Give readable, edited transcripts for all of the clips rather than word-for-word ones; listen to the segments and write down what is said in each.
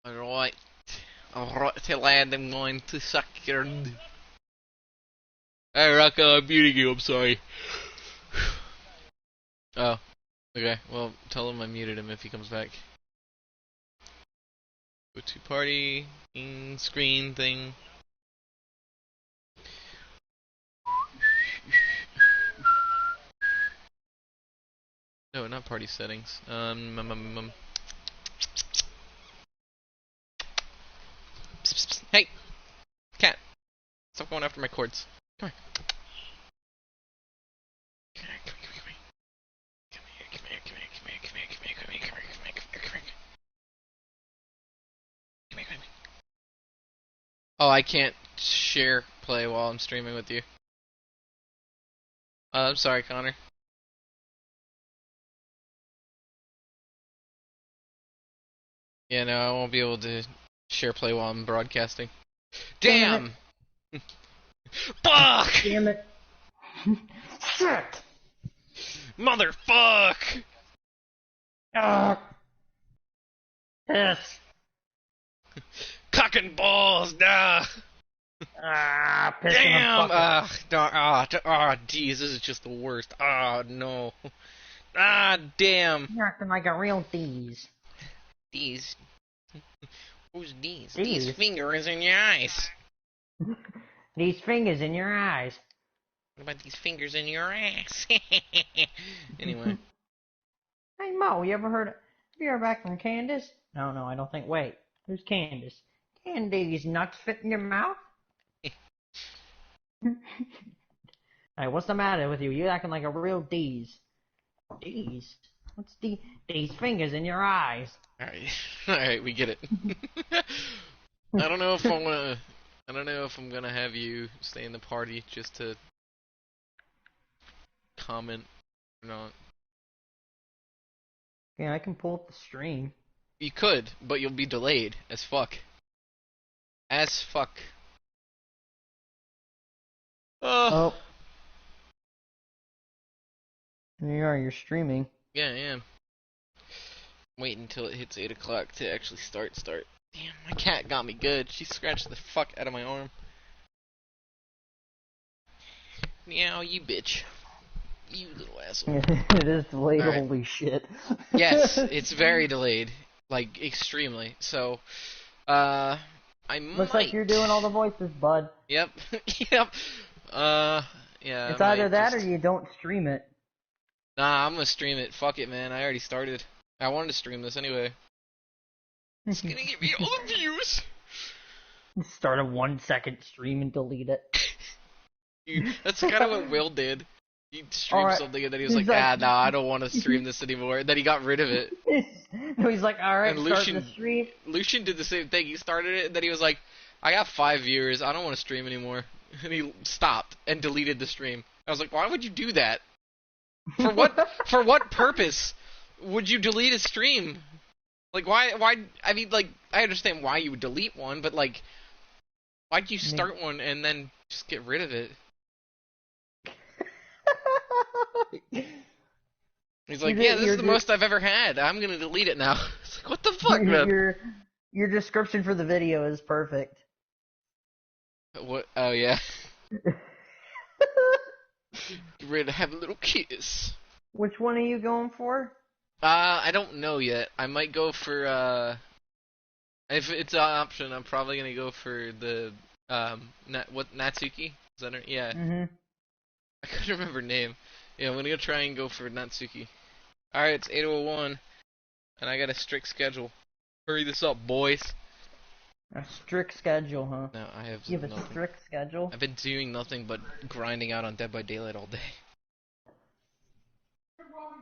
Alright. Alright, lad, I'm going to suck your... Hey, Rocco, I'm muting you, I'm sorry. Oh, okay, well, tell him I muted him if he comes back. Go to party, screen thing. No, not party settings. Hey! Cat! Stop going after my cords. Come here. Come here, come here, come here. Come here, come here, come here, come here, come here, come here, come here, come here, come here, come here, come here. Come here, come here. Oh, I can't share play while I'm streaming with you. I'm sorry, Connor. Yeah, no, I won't be able to share play while I'm broadcasting. Damn! Fuck! Damn it. Shit! Motherfuck! Piss. Cock and balls, nah! Piss. Damn! Jeez, this is just the worst. No. Damn. You're acting like a real D's. These. Who's these? These? These fingers in your eyes. These fingers in your eyes. What about these fingers in your ass? Anyway. Hey Mo, you ever heard back from Candace? No, I don't think. Wait, who's Candace? Candy's nuts fit in your mouth? Hey, what's the matter with you? You're acting like a real D's. D's? What's these fingers in your eyes? Alright, we get it. I don't know if I'm gonna have you stay in the party just to comment or not. Yeah, I can pull up the stream. You could, but you'll be delayed as fuck. As fuck. Oh. There you are, you're streaming. Yeah, I am. Wait until it hits 8 o'clock to actually start. Damn, my cat got me good. She scratched the fuck out of my arm. Meow, you bitch. You little asshole. It is delayed, Right. Holy shit. Yes, it's very delayed. Like, extremely. So, I Looks like you're doing all the voices, bud. Yep. Yep. Yeah. It's either that or you don't stream it. Nah, I'm gonna stream it. Fuck it, man. I already started. I wanted to stream this anyway. It's gonna give me all the views. Start a 1 second stream and delete it. That's kind of what Will did. He streamed something and then he was like, nah, I don't want to stream this anymore. And then he got rid of it. No, he's like, alright, And start the stream. Lucian did the same thing. He started it and then he was like, I got 5 viewers. I don't want to stream anymore. And he stopped and deleted the stream. I was like, why would you do that? For what? For what purpose would you delete a stream? Like, why? I mean, like, I understand why you would delete one, but like, why'd you start one and then just get rid of it? He's like, yeah, this is the most I've ever had. I'm gonna delete it now. It's like, what the fuck, man? Your description for the video is perfect. What? Oh yeah. Get ready to have a little kiss. Which one are you going for? I don't know yet. I might go for if it's an option, I'm probably gonna go for the Natsuki? Is that her? Yeah. I couldn't remember her name. Yeah, I'm gonna try and go for Natsuki. Alright, it's 8:01, and I got a strict schedule. Hurry this up, boys. A strict schedule, huh? No, I have You have nothing. a strict schedule? I've been doing nothing but grinding out on Dead by Daylight all day.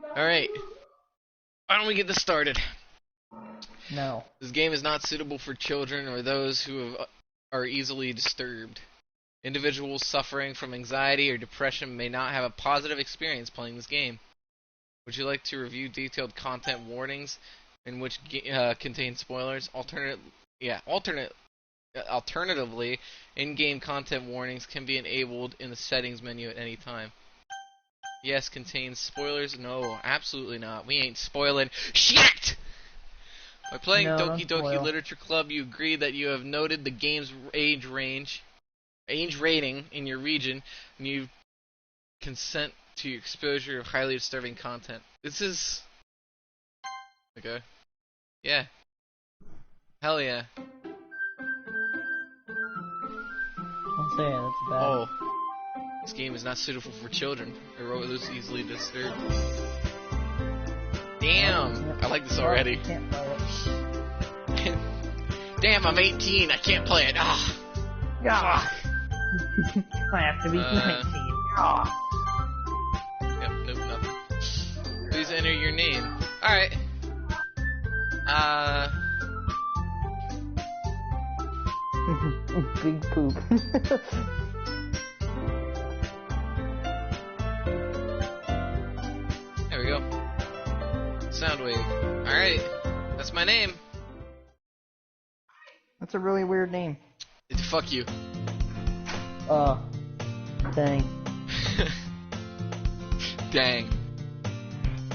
Alright. Why don't we get this started? No. This game is not suitable for children or those who are easily disturbed. Individuals suffering from anxiety or depression may not have a positive experience playing this game. Would you like to review detailed content warnings in which contain spoilers? Alternatively, in-game content warnings can be enabled in the settings menu at any time. Yes, contains spoilers? No, absolutely not. We ain't spoiling shit! By playing No, Doki don't Doki spoil. Literature Club, you agree that you have noted the game's age rating in your region, and you consent to exposure of highly disturbing content. This is... Okay. Yeah. Hell yeah. I'll say it, that's bad. Oh. This game is not suitable for children. Or is easily disturbed. Damn! I like this already. Can't play it. Damn, I'm 18. I can't play it. Ah. Ah. I have to be 19. Ah. Yep, nope, nothing. Please enter your name. Alright. Big poop. There we go. Soundwave. Alright. That's my name. That's a really weird name. Fuck you. Dang. Dang.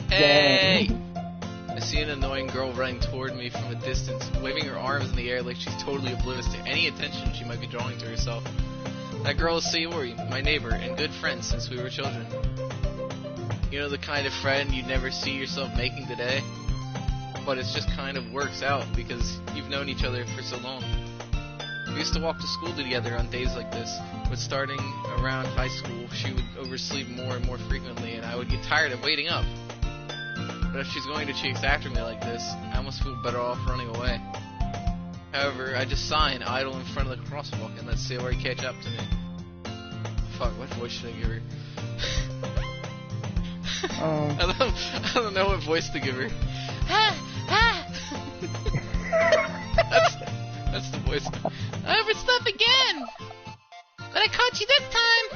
Hey! I see an annoying girl running toward me from a distance, waving her arms in the air like she's totally oblivious to any attention she might be drawing to herself. That girl is Sayori, my neighbor and good friend since we were children. You know, the kind of friend you'd never see yourself making today? But it just kind of works out because you've known each other for so long. We used to walk to school together on days like this, but starting around high school, she would oversleep more and more frequently, and I would get tired of waiting up. But if she's going to chase after me like this, I almost feel better off running away. However, I just sign idle in front of the crosswalk and let Sayori catch up to me. Fuck, what voice should I give her? I don't know what voice to give her. That's the voice. I overslept again! But I caught you this time!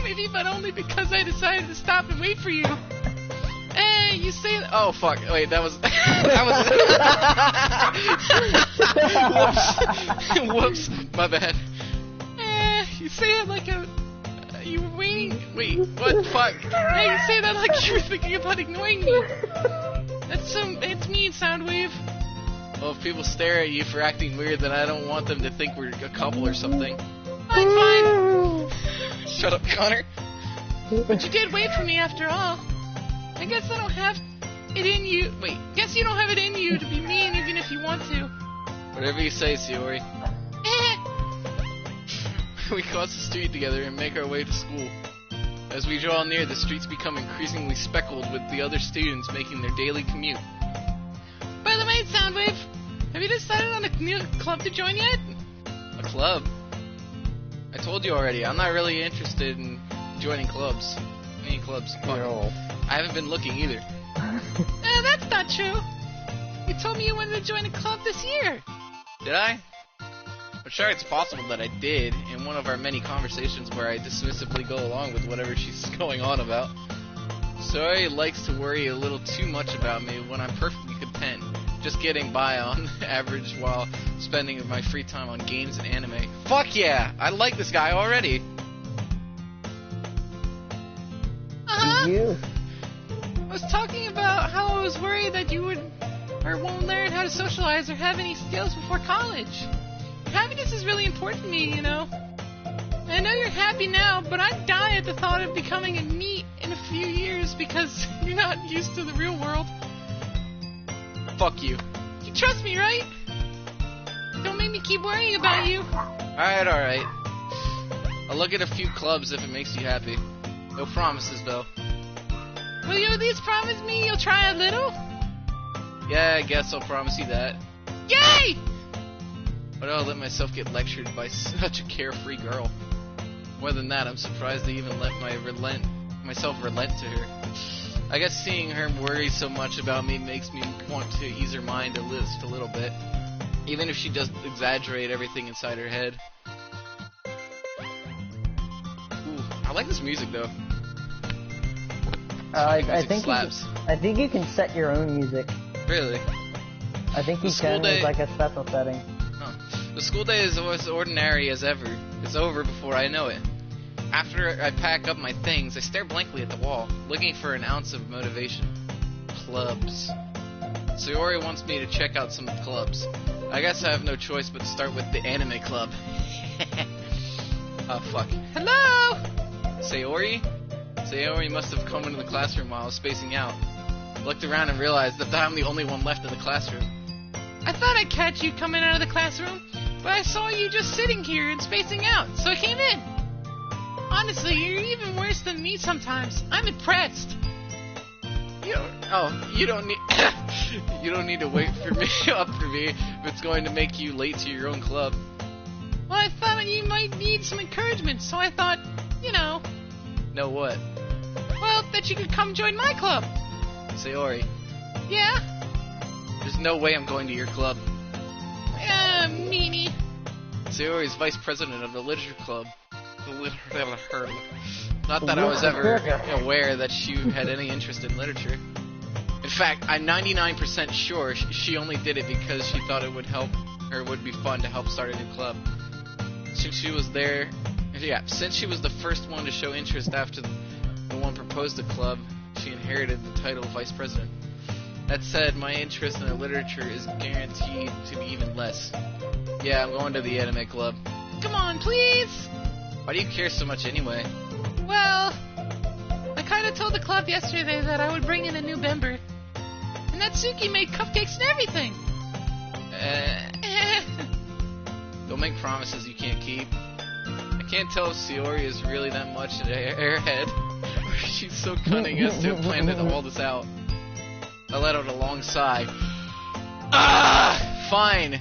Maybe, but only because I decided to stop and wait for you. Hey, you say... Oh, fuck. Wait, that was... Whoops. Whoops. My bad. You say it like a... You were waiting... Wait, what? Fuck. Hey, you say that like you were thinking about ignoring me. It's mean, Soundwave. Well, if people stare at you for acting weird, then I don't want them to think we're a couple or something. Fine. Shut up, Connor. But you did wait for me after all. I guess I don't have it in you. Wait, guess you don't have it in you to be mean even if you want to. Whatever you say, Sayori. We cross the street together and make our way to school. As we draw near, the streets become increasingly speckled with the other students making their daily commute. By the way, Soundwave, have you decided on a new club to join yet? A club? I told you already, I'm not really interested in joining clubs. Any clubs? No. I haven't been looking either. That's not true. You told me you wanted to join a club this year. Did I? I'm sure it's possible that I did in one of our many conversations where I dismissively go along with whatever she's going on about. Sayori likes to worry a little too much about me when I'm perfectly content, just getting by on average while spending my free time on games and anime. Fuck yeah! I like this guy already! You? I was talking about how I was worried that you would or won't learn how to socialize or have any skills before college. Happiness is really important to me, you know. I know you're happy now, but I'd die at the thought of becoming a NEET in a few years because you're not used to the real world. Fuck you. You trust me, right? Don't make me keep worrying about you. Alright, alright. I'll look at a few clubs if it makes you happy. No promises, though. Will you at least promise me you'll try a little? Yeah, I guess I'll promise you that. Yay! Why do I let myself get lectured by such a carefree girl? More than that, I'm surprised I even let myself relent to her. I guess seeing her worry so much about me makes me want to ease her mind just a little bit. Even if she does exaggerate everything inside her head. Ooh, I like this music though. I think slaps. I think you can set your own music. Really? I think you can. It's like a special setting. The school day is as ordinary as ever. It's over before I know it. After I pack up my things, I stare blankly at the wall, looking for an ounce of motivation. Clubs. Sayori wants me to check out some clubs. I guess I have no choice but to start with the anime club. Oh, fuck. Hello! Sayori? Sayori must have come into the classroom while I was spacing out. I looked around and realized that I'm the only one left in the classroom. I thought I'd catch you coming out of the classroom, but I saw you just sitting here and spacing out, so I came in. Honestly, you're even worse than me sometimes. I'm impressed. You don't need you don't need to wait for me up for me if it's going to make you late to your own club. Well, I thought you might need some encouragement, so I thought, Know what? Well, that you could come join my club. Sayori. Yeah? There's no way I'm going to your club. Meanie. Sayori's vice president of the literature club. Not that I was ever aware that she had any interest in literature. In fact, I'm 99% sure she only did it because she thought it would help, or would be fun to help start a new club. Since she was the first one to show interest after the one proposed the club, she inherited the title of vice president. That said, my interest in the literature is guaranteed to be even less. Yeah, I'm going to the anime club. Come on, please! Why do you care so much anyway? Well, I kinda told the club yesterday that I would bring in a new member. And Natsuki made cupcakes and everything! Don't make promises you can't keep. I can't tell if Sayori is really that much an airhead, or if she's so cunning as to have planned all this out. I let out a long sigh. Fine!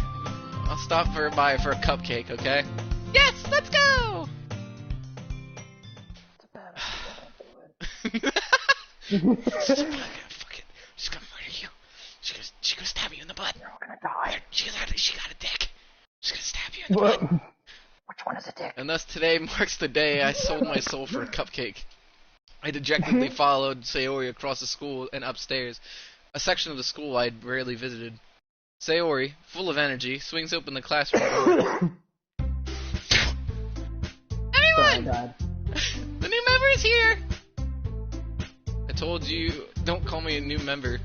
I'll stop by for a cupcake, okay? Yes, let's go! Fuck it. She's gonna murder you. She's gonna stab you in the butt. You're all gonna die. She got a dick. She's gonna stab you in the butt. Which one is a dick? And thus today marks the day I sold my soul for a cupcake. I dejectedly followed Sayori across the school and upstairs, a section of the school I'd rarely visited. Sayori, full of energy, swings open the classroom door. Everyone! The new member is here! I told you, don't call me a new member.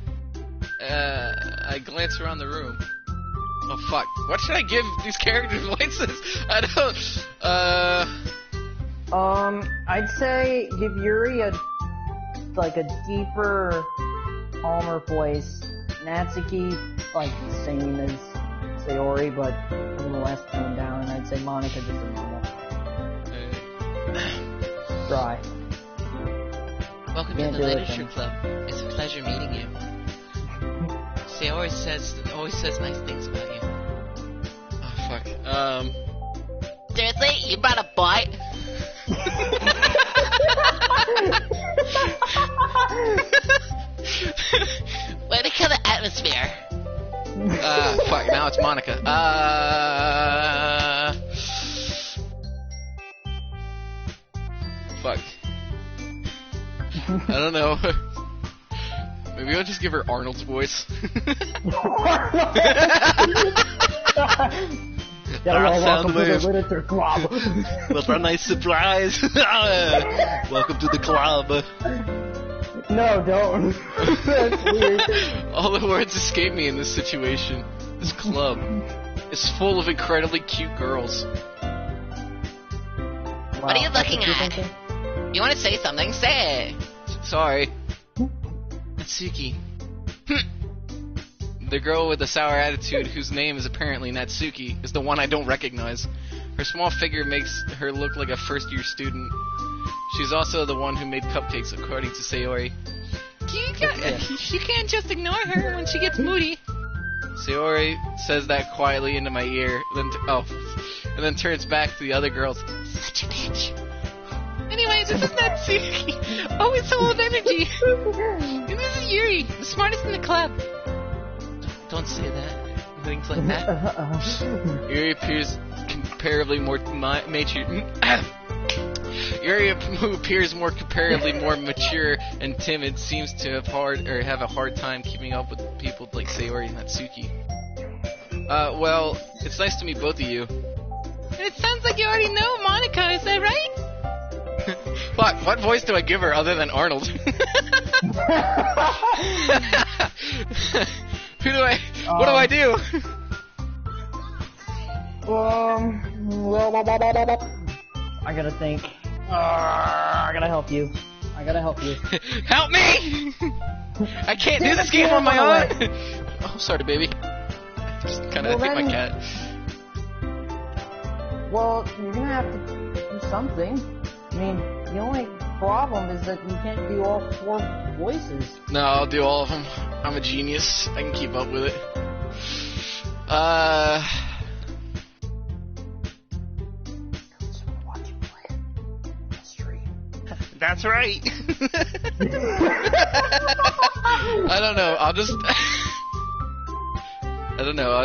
I glance around the room. Oh fuck, what should I give these characters' voices? I don't, I'd say give Yuri a deeper, calmer voice. Natsuki, the same as Sayori, but a little less toned down, and I'd say Monica just a normal. Dry. Welcome to the literature club. It's a pleasure meeting you. Sayori always says nice things about you. Oh fuck. Seriously? You brought a boy? Way to kill the atmosphere. Fuck, now it's Monica. Fuck. I don't know. Maybe I'll just give her Arnold's voice. Welcome to the literature club. What a nice surprise. Welcome to the club. No, don't. That's weird. All the words escape me in this situation. This club is full of incredibly cute girls. Wow, what are you looking at? something? You want to say something? Say it. Sorry. Natsuki. The girl with the sour attitude, whose name is apparently Natsuki, is the one I don't recognize. Her small figure makes her look like a first-year student. She's also the one who made cupcakes, according to Sayori. You can't just ignore her when she gets moody. Sayori says that quietly into my ear, and then turns back to the other girls. Such a bitch. Anyways, this is Natsuki. Always so full of energy. And this is Yuri, the smartest in the club. Don't say that. Things like that. Yuri appears comparably more Yuri, who appears comparatively more mature and timid, seems to have a hard time keeping up with people like Sayori and Natsuki. Well, it's nice to meet both of you. And it sounds like you already know Monica, is that right? What voice do I give her other than Arnold? Who do I? What do I do? I gotta think. I gotta help you. Help me! I can't do this game on my own. Oh, sorry, baby. I just kind of hit my cat. Well, you're gonna have to do something. I mean, the only problem is that you can't do all 4 voices. No, I'll do all of them. I'm a genius. I can keep up with it. That's right. I don't know. I'll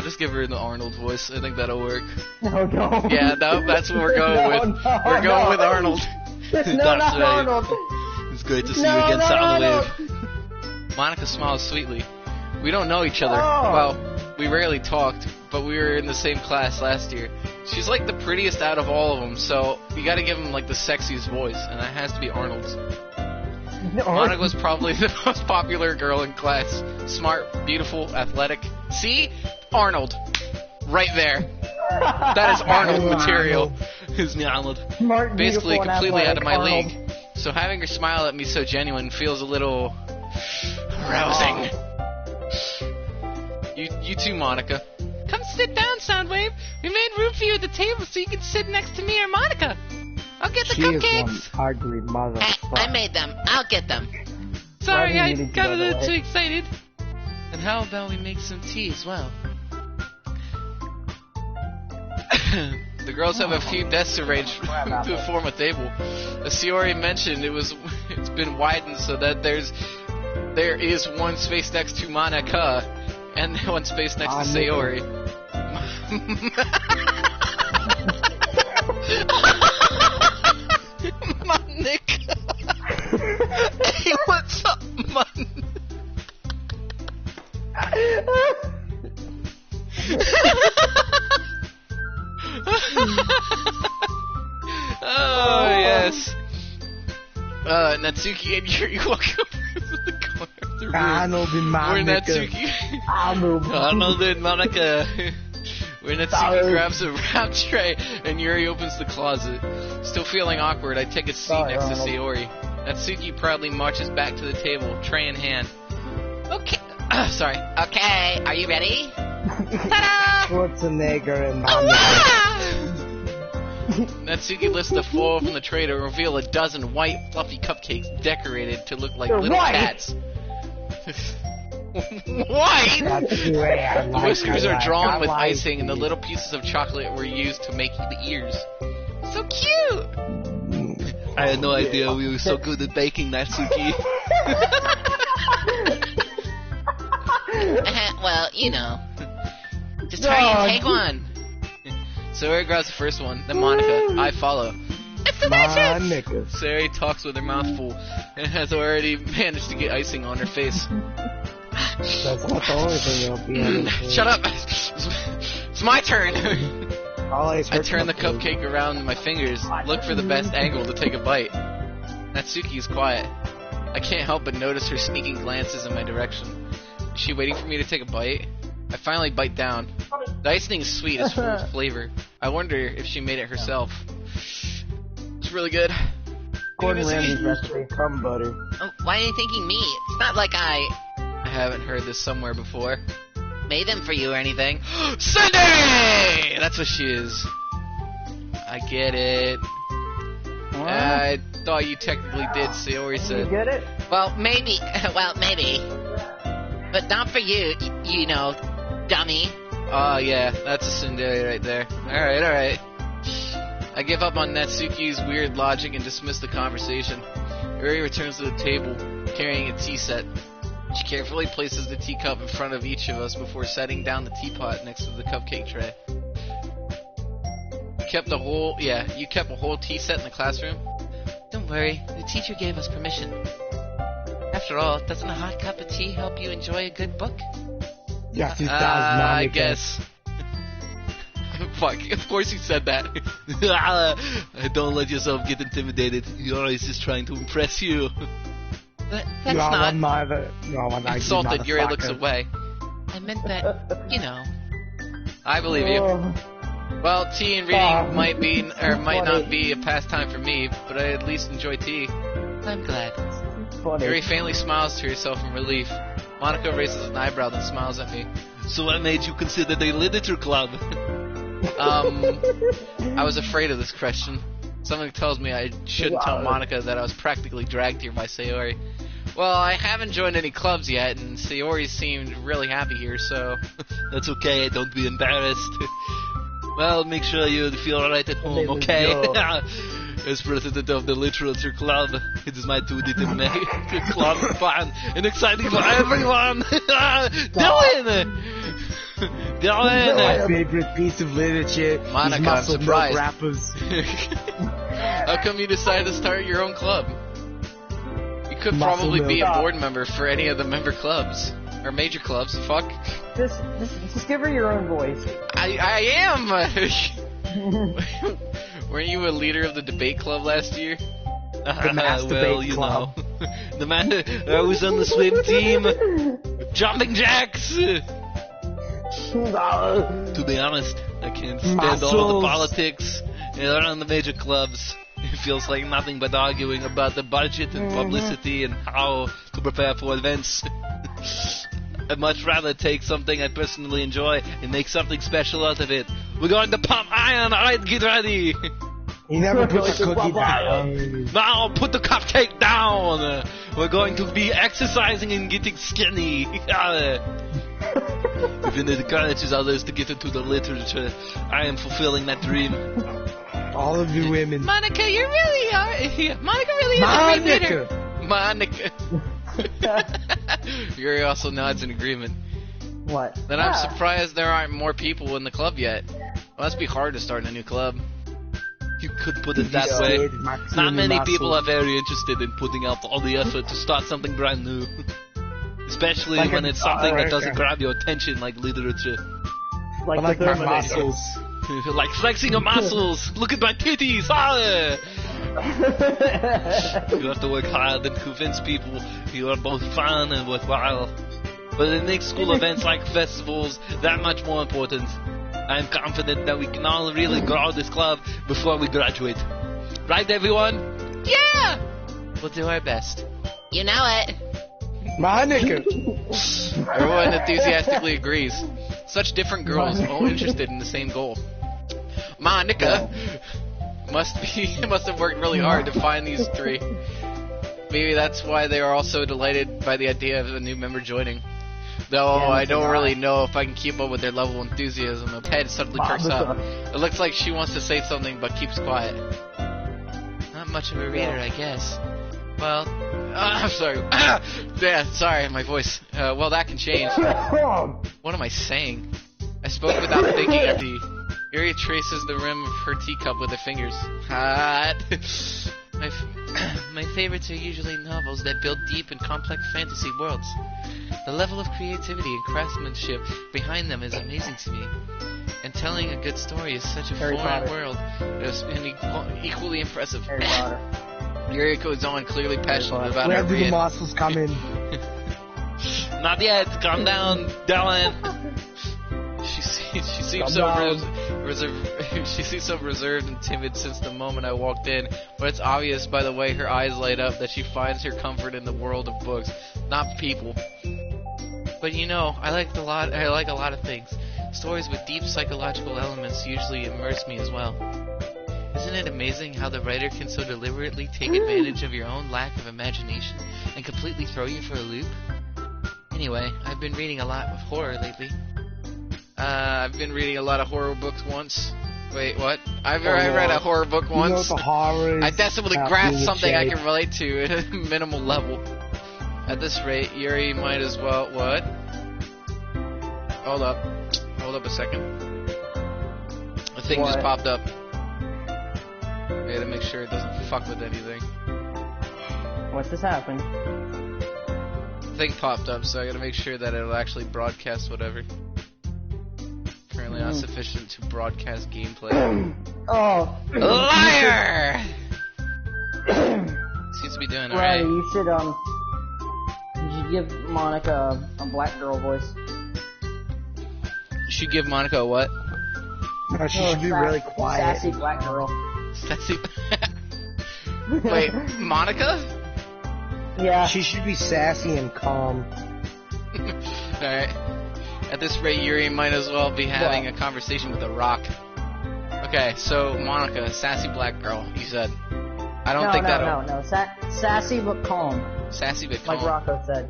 just give her the Arnold voice. I think that'll work. No. Yeah, no, that's what we're going with. We're going with Arnold. No, not right. Arnold. It's great to see you again, Soundwave. Monica smiles sweetly. We don't know each other. Oh. Well, we rarely talked, but we were in the same class last year. She's like the prettiest out of all of them, so you gotta give him like the sexiest voice, and that has to be Arnold's. No. Monica was probably the most popular girl in class. Smart, beautiful, athletic. See? Arnold. Right there. That is Arnold material. Who's Arnold? Smart, Basically, beautiful, and completely out of my Arnold. league. So having her smile at me so genuine feels a little arousing. You too, Monica. Come sit down, Soundwave. We made room for you at the table so you can sit next to me or Monica. I'll get the She cupcakes. is one ugly motherfucker. I made them. I'll get them. Why Sorry, do you I need to got a go little away? too excited. And how about we make some tea as well? The girls have a few desks arranged to form a table. As Shiori mentioned, it's been widened so that there is one space next to Monica and one space next to Sayori. Monica. Hey, what's up, Mon? Oh, yes. Natsuki and Yuri walk over to the corner of the room. Arnold and Where Monica. Natsuki... Arnold. and Monica. Where Natsuki grabs a wrap tray and Yuri opens the closet. Still feeling awkward, I take a seat Sorry, next Arnold. to Sayori. Natsuki proudly marches back to the table, tray in hand. Okay. Sorry. Okay, are you ready? Ta-da! Schwarzenegger and Oh, Monica. wow! Natsuki lifts the foil from the tray to reveal a dozen white, fluffy cupcakes decorated to look like They're little white? cats. White? That's the way I The like whiskers it. are drawn I with like icing, and the it. little pieces of chocolate were used to make the ears. So cute! I had no idea we were so good at baking, Natsuki. Well, you know. Just hurry and take one. Sayori grabs the first one, then Monica. I follow. It's delicious! Monica. Sayori talks with her mouth full, and has already managed to get icing on her face. That's not the only thing you'll be able to do. Shut up! It's my turn! Always I hurt turn the my food. cupcake around in my fingers, look for the best angle to take a bite. Natsuki is quiet. I can't help but notice her sneaking glances in my direction. Is she waiting for me to take a bite? I finally bite down. The icing is sweet, it's full of flavor. I wonder if she made it herself. It's really good. Gordon Natsuki. Ramsay's recipe, crumb butter. Oh, why are you thinking me? It's not like I haven't heard this somewhere before. made them for you or anything. Sunday! That's what she is. I get it. I thought you technically did, Sayori You said. get it? Well, maybe. Well, maybe. But not for you, you know, dummy. Oh, yeah, that's a tsundere right there. Alright. I give up on Natsuki's weird logic and dismiss the conversation. Yuri returns to the table, carrying a tea set. She carefully places the teacup in front of each of us before setting down the teapot next to the cupcake tray. You kept a whole tea set in the classroom? Don't worry, the teacher gave us permission. After all, doesn't a hot cup of tea help you enjoy a good book? Yes, it does, I Monica. guess. Fuck, of course he said that. Don't let yourself get intimidated. Yuri's just trying to impress you. That's You are not one neither. You are one Insulted, Yuri looks away. I meant that, you know. I believe you. Well, tea and reading might be, or might not be a pastime for me, but I at least enjoy tea. I'm glad. Yuri faintly smiles to herself in relief. Monica raises an eyebrow, then smiles at me. So what made you consider the literature club? I was afraid of this question. Something tells me I shouldn't tell Monica that I was practically dragged here by Sayori. Well, I haven't joined any clubs yet, and Sayori seemed really happy here, so... That's okay, don't be embarrassed. Well, make sure you feel alright at home, okay? As president of the literature club, it is my duty to make the club fun and exciting for everyone! Dylan! My favorite piece of literature Monica, is I'm muscle milk surprised. rappers. How come you decided to start your own club? You could Muscle probably be a milk. board member for any of the member clubs. Or major clubs, fuck. Just give her your own voice. I am! Weren't you a leader of the debate club last year? mass Well, debate you club. know. The man I was on the swim team. Jumping jacks! To be honest, I can't stand all the Muscles. politics around the major clubs. It feels like nothing but arguing about the budget and publicity and how to prepare for events. I'd much rather take something I personally enjoy and make something special out of it. We're going to pump iron, alright, get ready! He never put the cookie down. Now put the cupcake down! We're going to be exercising and getting skinny! If it encourages others to get into the literature, I am fulfilling that dream. All of you women. Monica, you really are. Monica really is a great reader. Monica. Monica. Yuri also nods in agreement. What? Then I'm surprised there aren't more people in the club yet. It must be hard to start a new club. You could put it that way. Not many people are very interested in putting out all the effort to start something brand new. Especially Like when a- it's something that doesn't okay. grab your attention like literature. Like, Like the my third muscles. Like flexing your muscles! Look at my titties! Ah! You have to work hard and convince people you are both fun and worthwhile. But it makes school events like festivals that much more important. I am confident that we can all really grow this club before we graduate. Right, everyone? Yeah! We'll do our best. You know it. Monica. Everyone enthusiastically agrees. Such different girls, all interested in the same goal. Monica must have worked really hard to find these three. Maybe that's why they are all so delighted by the idea of a new member joining. Though I don't really know if I can keep up with their level of enthusiasm. Her head suddenly perks up. It looks like she wants to say something but keeps quiet. Not much of a reader, I guess. Well, I'm sorry. Yeah, sorry, my voice. Well, that can change. What am I saying? I spoke without thinking after Yuri traces the rim of her teacup with her fingers. Hot. my favorites are usually novels that build deep and complex fantasy worlds. The level of creativity and craftsmanship behind them is amazing to me. And telling a good story is such a Harry foreign Potter. world. Equally impressive. Harry Potter. Yuri goes on, clearly passionate about Where her do the read. muscles come in? Not yet. Calm down, Dylan. She seems Calm so down. reserved. She seems so reserved and timid since the moment I walked in. But it's obvious by the way her eyes light up that she finds her comfort in the world of books, not people. But you know, I like a lot of things. Stories with deep psychological elements usually immerse me as well. Isn't it amazing how the writer can so deliberately take advantage of your own lack of imagination and completely throw you for a loop? Anyway, I've been reading a lot of horror lately. I've been reading a lot of horror books once. Wait, what? I read a horror book You know once. the horrors. I desperately have grasped to something I shape. can relate to at a minimal level. At this rate, Yuri might as well... What? Hold up a second. A thing just What? popped up. I gotta make sure it doesn't fuck with anything. What just happened? A thing popped up, so I gotta make sure that it'll actually broadcast whatever. currently not sufficient to broadcast gameplay. Oh. Liar! Seems to be doing Right, alright. you should give Monica a black girl voice. You should give Monica a what? No, she should be really quiet. Sassy black girl. Sassy. Wait, Monica? Yeah. She should be sassy and calm. Alright. At this rate, Yuri might as well be having a conversation with a rock. Okay, so Monica, sassy black girl, you said. I don't think that'll... No. Sassy but calm. Sassy but calm. Like Rocco said.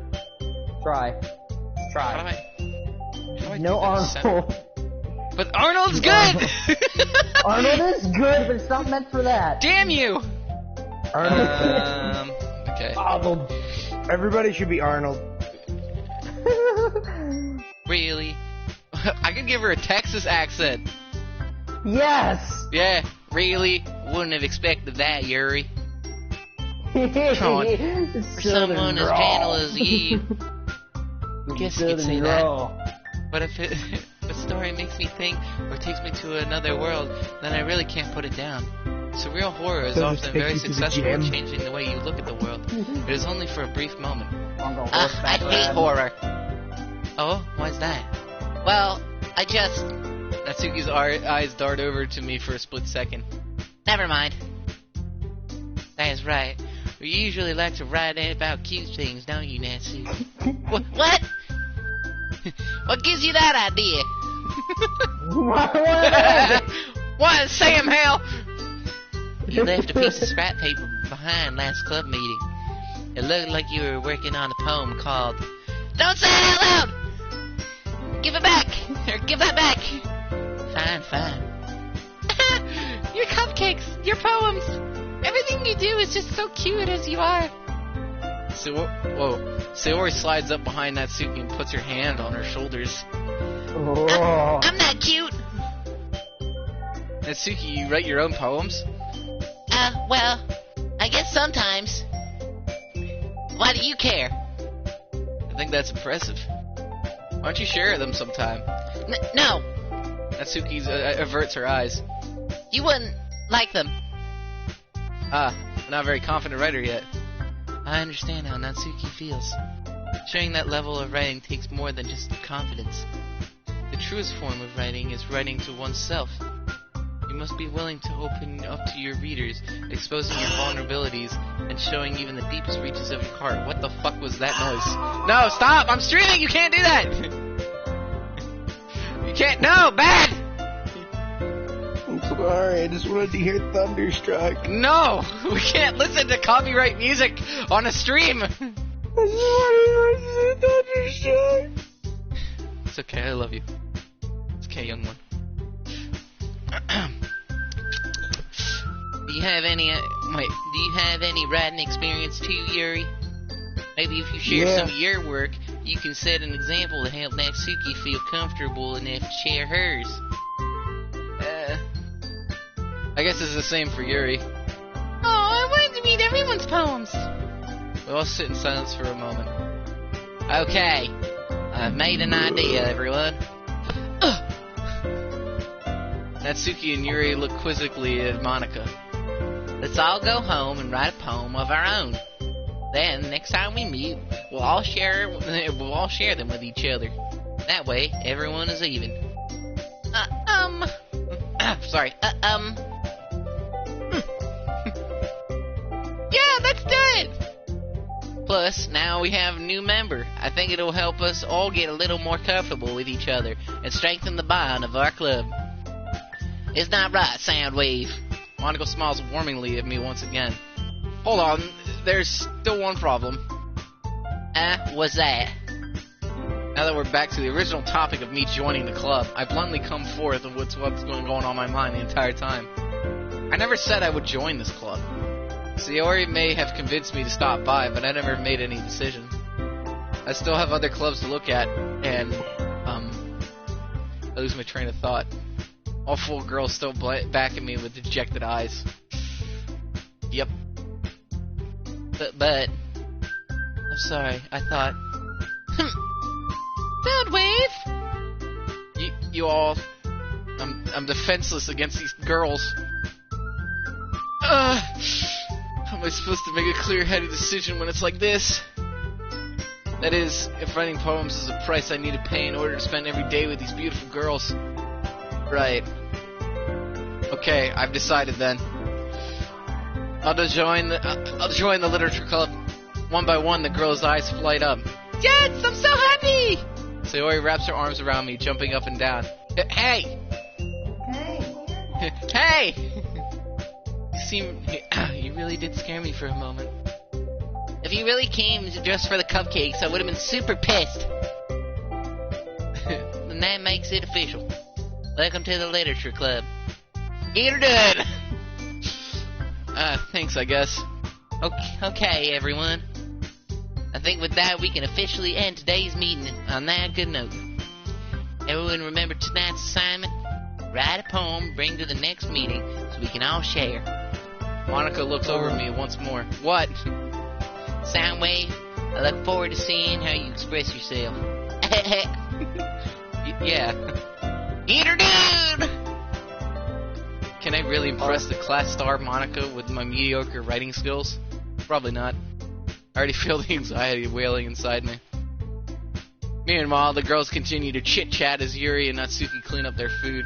Try. How do I No do that? Arnold. But Arnold's good! Arnold is good, but it's not meant for that. Damn you! Arnold. Okay. Arnold. Everybody should be Arnold. Really? I could give her a Texas accent. Yes! Yeah, really? Wouldn't have expected that, Yuri. For For someone as gentle as you. Guess you could say that. But if the story makes me think or takes me to another world, then I really can't put it down. Surreal horror is Does it often take very you to the successful in gym? changing the way you look at the world. It is only for a brief moment. I hate horror. Oh, why's that? Well, I just... Natsuki's eyes dart over to me for a split second. Never mind. That is right. We usually like to write about cute things, don't you, Natsuki? What? What gives you that idea? What? Sam Hale! You left a piece of scrap paper behind last club meeting. It looked like you were working on a poem called Don't Say It Out Loud! Give it back! Or give that back! Fine. Your cupcakes, your poems, everything you do is just so cute as you are. Sayori slides up behind Natsuki and puts her hand on her shoulders. I'm not cute! Natsuki, you write your own poems? Well, I guess sometimes. Why do you care? I think that's impressive. Why don't you share them sometime? No! Natsuki averts her eyes. You wouldn't like them. I'm not a very confident writer yet. I understand how Natsuki feels. Sharing that level of writing takes more than just confidence. The truest form of writing is writing to oneself. You must be willing to open up to your readers, exposing your vulnerabilities, and showing even the deepest reaches of your heart. What the fuck was that noise? No, stop! I'm streaming! You can't do that! You can't- No! Bad! I'm sorry, I just wanted to hear Thunderstruck. No! We can't listen to copyright music on a stream! I just wanted to hear Thunderstruck. It's okay, I love you. It's okay, young one. Do you have any writing experience too, Yuri? Maybe if you share some of your work, you can set an example to help Natsuki feel comfortable enough to share hers. I guess it's the same for Yuri. Oh, I wanted to read everyone's poems. We all sit in silence for a moment. Okay, I've made an idea, everyone. Natsuki and Yuri look quizzically at Monica. Let's all go home and write a poem of our own. Then, next time we meet, we'll all share them with each other. That way, everyone is even. Sorry. Yeah, let's do it! Plus, now we have a new member. I think it'll help us all get a little more comfortable with each other and strengthen the bond of our club. It's not right, Soundwave. Monica smiles warmingly at me once again. Hold on, there's still one problem. What's that? Now that we're back to the original topic of me joining the club, I bluntly come forth of what's going on my mind the entire time. I never said I would join this club. Sayori may have convinced me to stop by, but I never made any decision. I still have other clubs to look at, and, I lose my train of thought. All four girls still back at me with dejected eyes. Yep. But... I'm sorry, I thought... Soundwave! You all I'm defenseless against these girls. How am I supposed to make a clear-headed decision when it's like this? That is, if writing poems is a price I need to pay in order to spend every day with these beautiful girls. Right. Okay, I've decided then. I'll join the literature club. One by one, the girls' eyes light up. Yes, I'm so happy! Sayori wraps her arms around me, jumping up and down. Hey! Hey. Hey! You really did scare me for a moment. If you really came just for the cupcakes, I would have been super pissed. And that makes it official. Welcome to the literature club. Get her done! Thanks, I guess. Okay, everyone. I think with that, we can officially end today's meeting on that good note. Everyone remember tonight's assignment? Write a poem, bring to the next meeting, so we can all share. Monica looks over at me once more. What? Soundwave, I look forward to seeing how you express yourself. Yeah. Get her done! Can I really impress the class star Monica with my mediocre writing skills? Probably not. I already feel the anxiety wailing inside me. Meanwhile, the girls continue to chit-chat as Yuri and Natsuki clean up their food.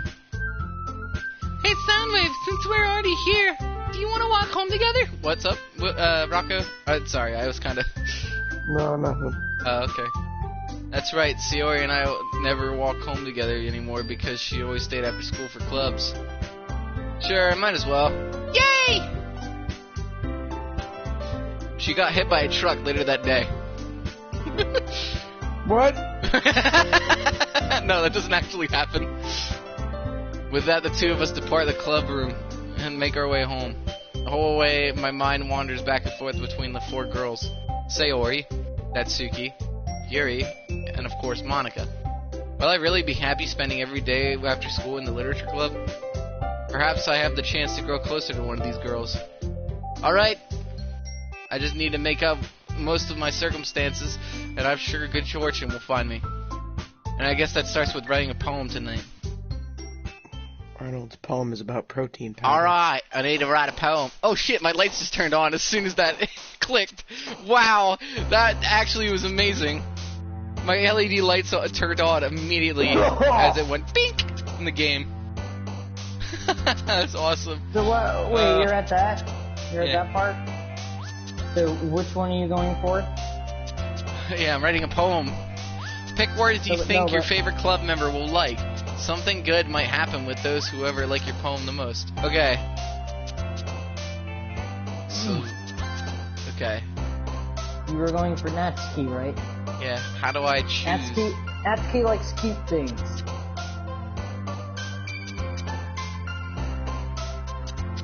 Hey, Soundwave, since we're already here, do you want to walk home together? What's up, Rocco? Sorry, I was kind of... No, nothing. Okay. That's right, Sayori and I never walk home together anymore because she always stayed after school for clubs. Sure, might as well. Yay! She got hit by a truck later that day. What? No, that doesn't actually happen. With that, the two of us depart the club room and make our way home. The whole way, my mind wanders back and forth between the four girls. Sayori, Natsuki, Yuri, and of course Monica. Will I really be happy spending every day after school in the literature club? Perhaps I have the chance to grow closer to one of these girls. Alright, I just need to make up most of my circumstances, and I'm sure good fortune will find me. And I guess that starts with writing a poem tonight. Arnold's poem is about protein powder. Alright, I need to write a poem. Oh shit, my lights just turned on as soon as that clicked. Wow, that actually was amazing. My LED lights turned on immediately as it went bink in the game. That's awesome. So what? Wait, you're at that? You're at that part? So which one are you going for? Yeah, I'm writing a poem. Pick words you think your favorite club member will like. Something good might happen with those whoever like your poem the most. Okay. So, okay. You were going for Natsuki, right? Yeah, how do I choose? Natsuki likes cute things.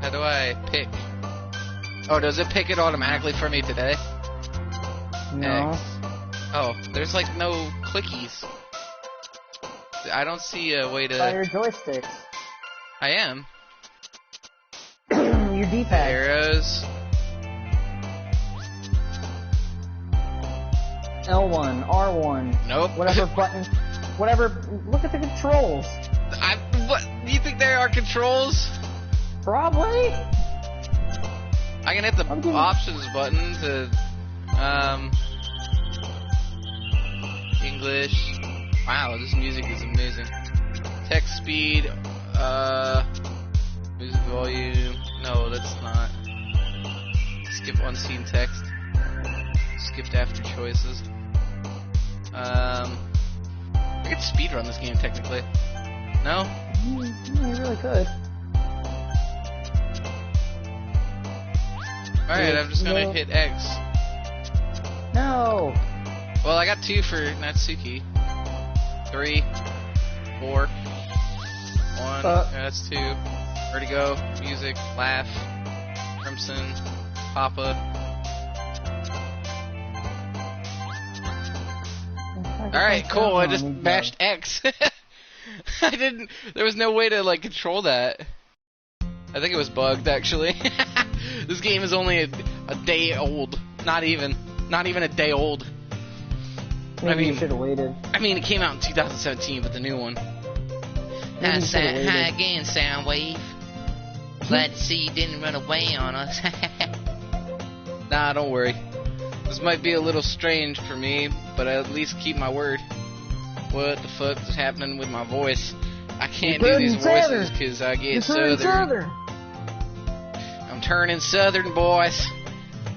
How do I pick? Oh, does it pick it automatically for me today? No. X. Oh, there's like no clickies. I don't see a way to... By your joysticks. I am. Your D-pad. Arrows. L1, R1. Nope. Whatever button. Whatever. Look at the controls. What? Do you think there are controls? Probably. I can hit the options button to... English. Wow, this music is amazing. Text speed, music volume. No, that's not. Skip unseen text. Skipped after choices. I could speedrun this game technically. No? You really could. Alright, I'm just gonna hit X. No! Well, I got 2 for Natsuki. 3, 4, 1, that's 2. Vertigo, music, laugh, Crimson, Papa. Alright, cool, I just mashed X. There was no way to, like, control that. I think it was bugged, actually. This game is only a day old. Not even a day old. Maybe you should have waited. I mean, it came out in 2017, but the new one. Maybe you should've waited. Hi again, Soundwave. Glad to see you didn't run away on us. Nah, don't worry. This might be a little strange for me, but I at least keep my word. What the fuck is happening with my voice? I can't do these voices because I get southern. I'm turning southern, boys.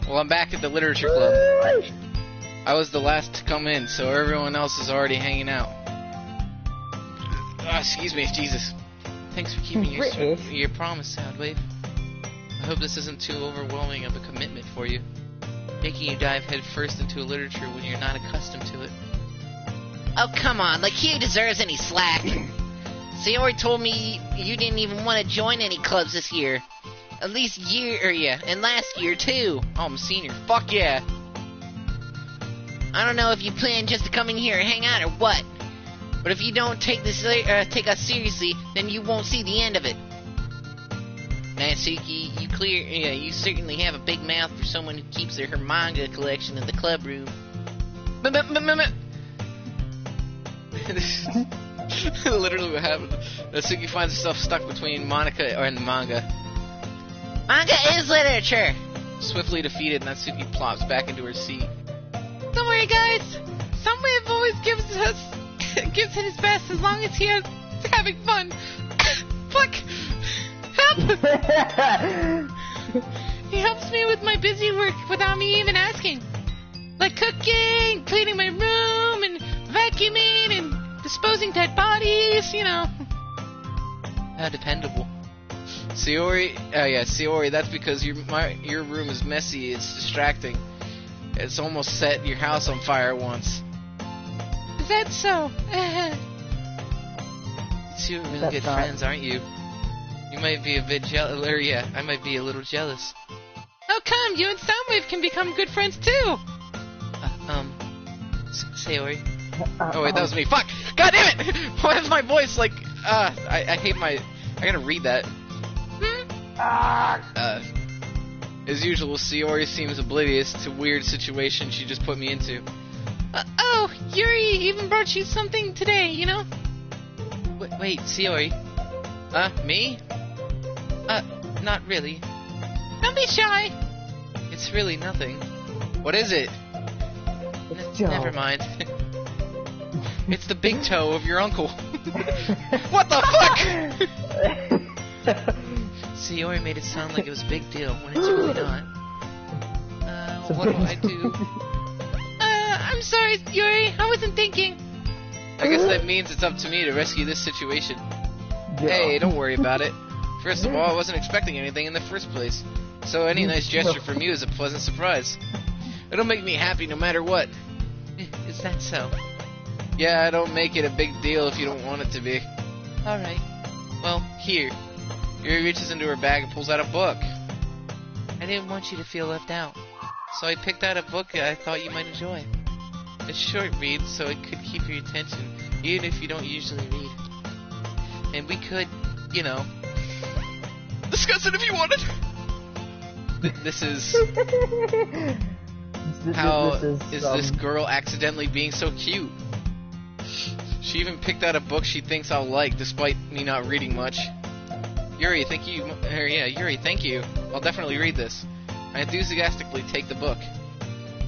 Well, I'm back at the literature club. I was the last to come in, so everyone else is already hanging out. Excuse me, Jesus. Thanks for keeping your promise, Soundwave. I hope this isn't too overwhelming of a commitment for you. Making you dive headfirst into literature when you're not accustomed to it. Oh, come on, like he deserves any slack. Sayori told me you didn't even want to join any clubs this year. At least and last year too. Oh, I'm a senior. Fuck yeah. I don't know if you plan just to come in here and hang out or what. But if you don't take us seriously, then you won't see the end of it. Natsuki, you certainly have a big mouth for someone who keeps her manga collection in the club room. Literally what happened. Natsuki finds herself stuck between Monica and the manga. Manga is literature! Swiftly defeated, Natsuki plops back into her seat. Don't worry, guys. Soundwave always gives it his best as long as he's having fun. Fuck! Help! He helps me with my busy work without me even asking. Like cooking, cleaning my room, and vacuuming, and disposing dead bodies, you know. How dependable. Sayori, that's because your room is messy, it's distracting. It's almost set your house on fire once. Is that so? Two really good friends, aren't you? You might be a bit jealous, or I might be a little jealous. How come? You and Soundwave can become good friends too! Sayori. Oh wait, that was me. Fuck! God damn it! Why is my voice like, I hate my, I gotta read that. As usual, Sayori seems oblivious to weird situation she just put me into. Oh, Yuri even brought you something today, you know? Wait, Sayori. Me? Not really. Don't be shy. It's really nothing. What is it? Never mind. It's the big toe of your uncle. What the fuck? Sayori made it sound like it was a big deal when it's really not. What do I do? I'm sorry, Yuri. I wasn't thinking. I guess that means it's up to me to rescue this situation. Hey, don't worry about it. First of all, I wasn't expecting anything in the first place. So any nice gesture from you is a pleasant surprise. It'll make me happy no matter what. Is that so? Yeah, don't make it a big deal if you don't want it to be. Alright. Well, Here. Yuri reaches into her bag and pulls out a book. I didn't want you to feel left out, so I picked out a book I thought you might enjoy. It's short read, so it could keep your attention, even if you don't usually read. And we could, Discuss it if you wanted. This is... How is this girl accidentally being so cute? She even picked out a book she thinks I'll like, despite me not reading much. Yuri, thank you. I'll definitely read this. I enthusiastically take the book.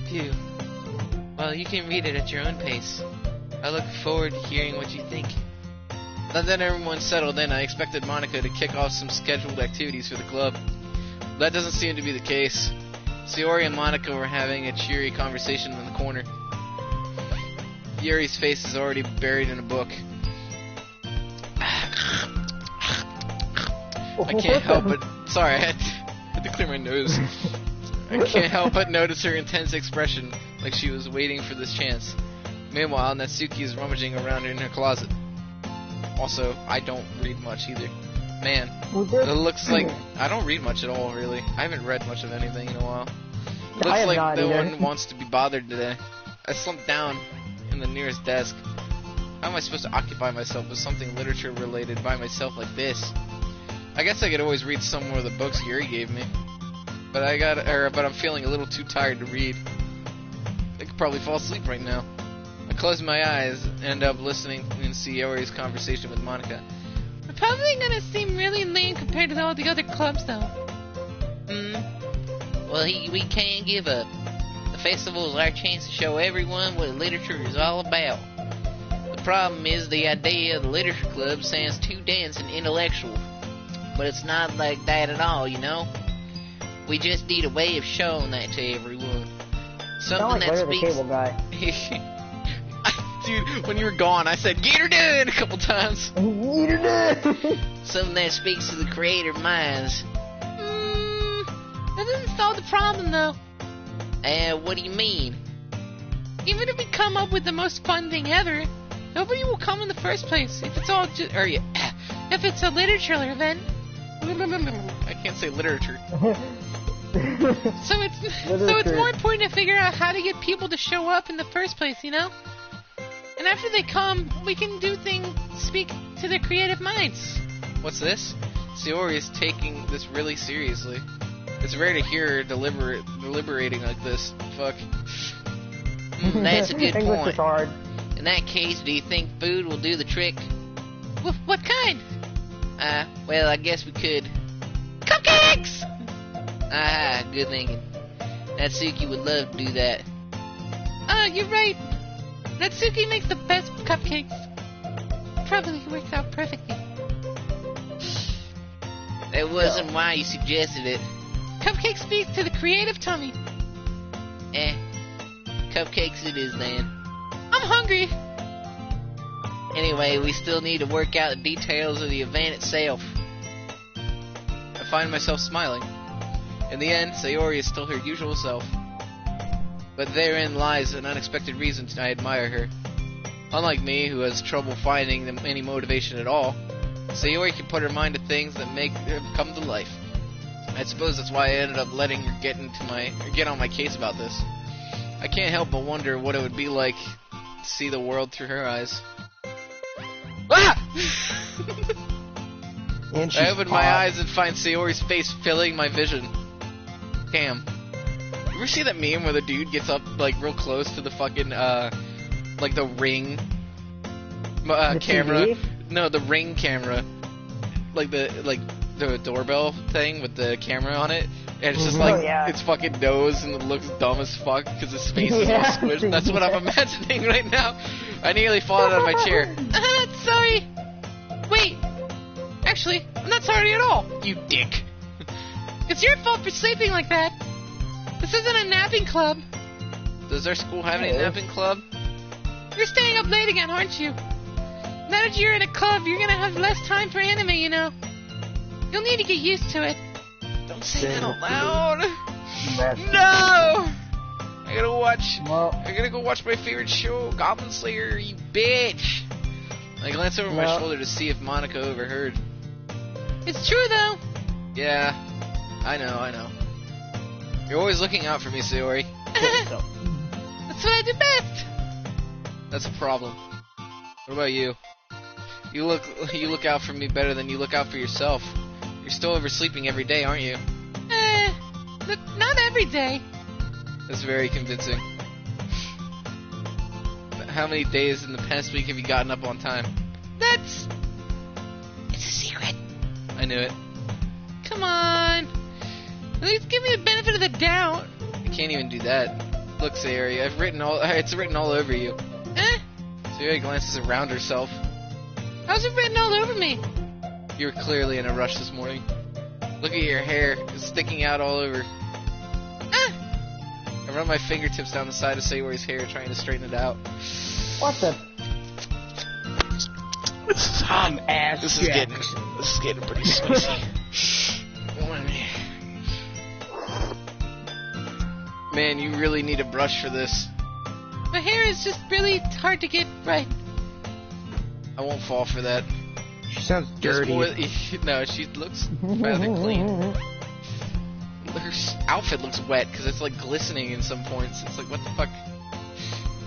Phew. Well, you can read it at your own pace. I look forward to hearing what you think. Now that everyone's settled in, I expected Monica to kick off some scheduled activities for the club. That doesn't seem to be the case. Sayori and Monica were having a cheery conversation in the corner. Yuri's face is already buried in a book. I can't help but... Sorry, I had to clear my nose. I can't help but notice her intense expression, like she was waiting for this chance. Meanwhile, Natsuki is rummaging around in her closet. Also, I don't read much either. Man, it looks like... I don't read much at all, really. I haven't read much of anything in a while. It looks like no one wants to be bothered today. I slumped down in the nearest desk. How am I supposed to occupy myself with something literature-related by myself like this? I guess I could always read some more of the books Yuri gave me. But I'm feeling a little too tired to read. I could probably fall asleep right now. I close my eyes and end up listening in Sayori's conversation with Monica. probably gonna seem really lame compared to all the other clubs, though. Well, we can't give up. The festival is our chance to show everyone what literature is all about. The problem is the idea of the literature club sounds too dense and intellectual. But it's not like that at all, you know? We just need a way of showing that to everyone. Sound like Something that Larry the speaks... Cable Guy. Dude, when you were gone, I said, "Get her done" a couple times. Something that speaks to the creative minds. That doesn't solve the problem, though. What do you mean? Even if we come up with the most fun thing ever, nobody will come in the first place if it's all just, if it's a literature event. I can't say literature. So it's more important to figure out how to get people to show up in the first place, you know? And after they come, we can do things, speak to their creative minds. What's this? Sayori is taking this really seriously. It's rare to hear her deliberating like this. Fuck. That's a good English point. is hard. In that case, do you think food will do the trick? What kind? Well, I guess we could. Cupcakes! Good thinking. Natsuki would love to do that. You're right. Natsuki makes the best cupcakes. Probably works out perfectly. That wasn't why you suggested it. Cupcake speaks to the creative tummy. Cupcakes it is then. I'm hungry. Anyway, we still need to work out the details of the event itself. I find myself smiling. In the end, Sayori is still her usual self. But therein lies an unexpected reason I admire her. Unlike me, who has trouble finding any motivation at all, Sayori can put her mind to things that make her come to life. I suppose that's why I ended up letting her get on my case about this. I can't help but wonder what it would be like to see the world through her eyes. Ah! And she's I open my hot. eyes and find Sayori's face filling my vision. Damn. You ever see that meme where the dude gets up, like, real close to the fucking, like the Ring The camera? TV? No, the Ring camera. Like the doorbell thing with the camera on it. And it's just Oh, like, yeah. its fucking nose, and it looks dumb as fuck because his face is all Yeah. squished. That's what I'm imagining right now. I nearly fall out of my chair. Sorry. Wait. Actually, I'm not sorry at all. You dick. It's your fault for sleeping like that. This isn't a napping club. Does our school have any Yeah. napping club? You're staying up late again, aren't you? Now that you're in a club, you're gonna have less time for anime, you know. You'll need to get used to it. Don't say that out loud. That's- No! I gotta watch. Well, I gotta go watch my favorite show, Goblin Slayer, you bitch! I glance over my Well- shoulder to see if Monica overheard. It's true, though. Yeah, I know. You're always looking out for me, Sayori. That's what I do best. That's a problem. What about you? You look out for me better than you look out for yourself. You're still oversleeping every day, aren't you? Not every day. That's very convincing. How many days in the past week have you gotten up on time? It's a secret. I knew it. Come on. At least give me the benefit of the doubt. I can't even do that. Look, Sayori, it's written all over you. Sayori glances around herself. How's it written all over me? You were clearly in a rush this morning. Look at your hair. It's sticking out all over. I run my fingertips down the side of Sayori's hair, trying to straighten it out. what the? I'm ass This is getting pretty spicy. Man, you really need a brush for this. My hair is just really hard to get right. I won't fall for that. She sounds There's dirty. more- no, she looks rather clean. Her outfit looks wet because it's like glistening in some points. It's like, what the fuck?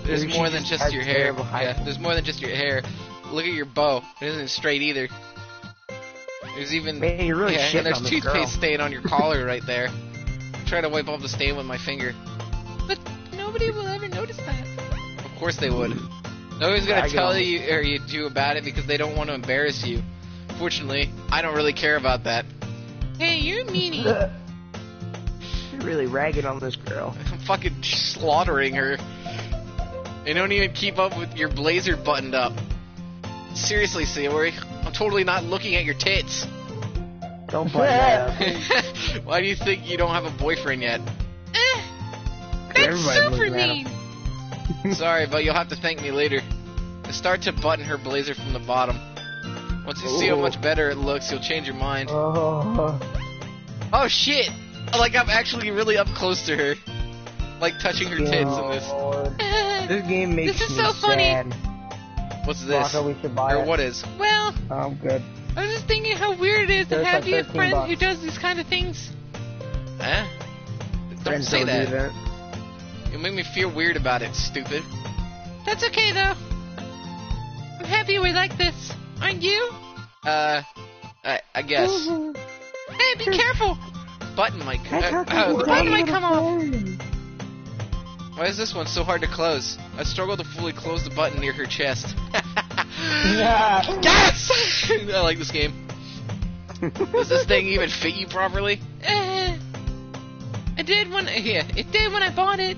There's Maybe she more than just just has your hair. terrible height. Yeah, there's more than just your hair. Look at your bow. It isn't straight either. There's even Man, you're really yeah, shitting and there's on this toothpaste girl. stain on your collar right there. Try to wipe off the stain with my finger. But nobody will ever notice that. Of course they would. Nobody's gonna Bag it tell on. you or you about it because they don't want to embarrass you. If Unfortunately, I don't really care about that. Hey, you're a meanie. You're really ragging on this girl. I'm fucking slaughtering her. You don't even keep up with your blazer buttoned up. Seriously, Sayori, I'm totally not looking at your tits. Don't button that up. Why do you think you don't have a boyfriend yet? That's Everybody's super looking at mean. Sorry, but you'll have to thank me later. Start to button her blazer from the bottom. Once you see how much better it looks, you'll change your mind. Oh. Oh shit! Like I'm actually really up close to her. Like touching her tits in this. Lord. This game makes This is me so funny. sad. What's this? Rocco, we should buy Or it. what is? Well, I'm good. I was just thinking how weird it is to There's have like you a 13 friend bucks. who does these kind of things. Huh? Don't Friends say do that. You make me feel weird about it, stupid. That's okay though. I'm happy we're like this, aren't you? I guess. Hey, be careful! Button might. The button might come off. Why is this one so hard to close? I struggle to fully close the button near her chest. Yeah. Yes! I like this game. Does this thing even fit you properly? It did when I bought it.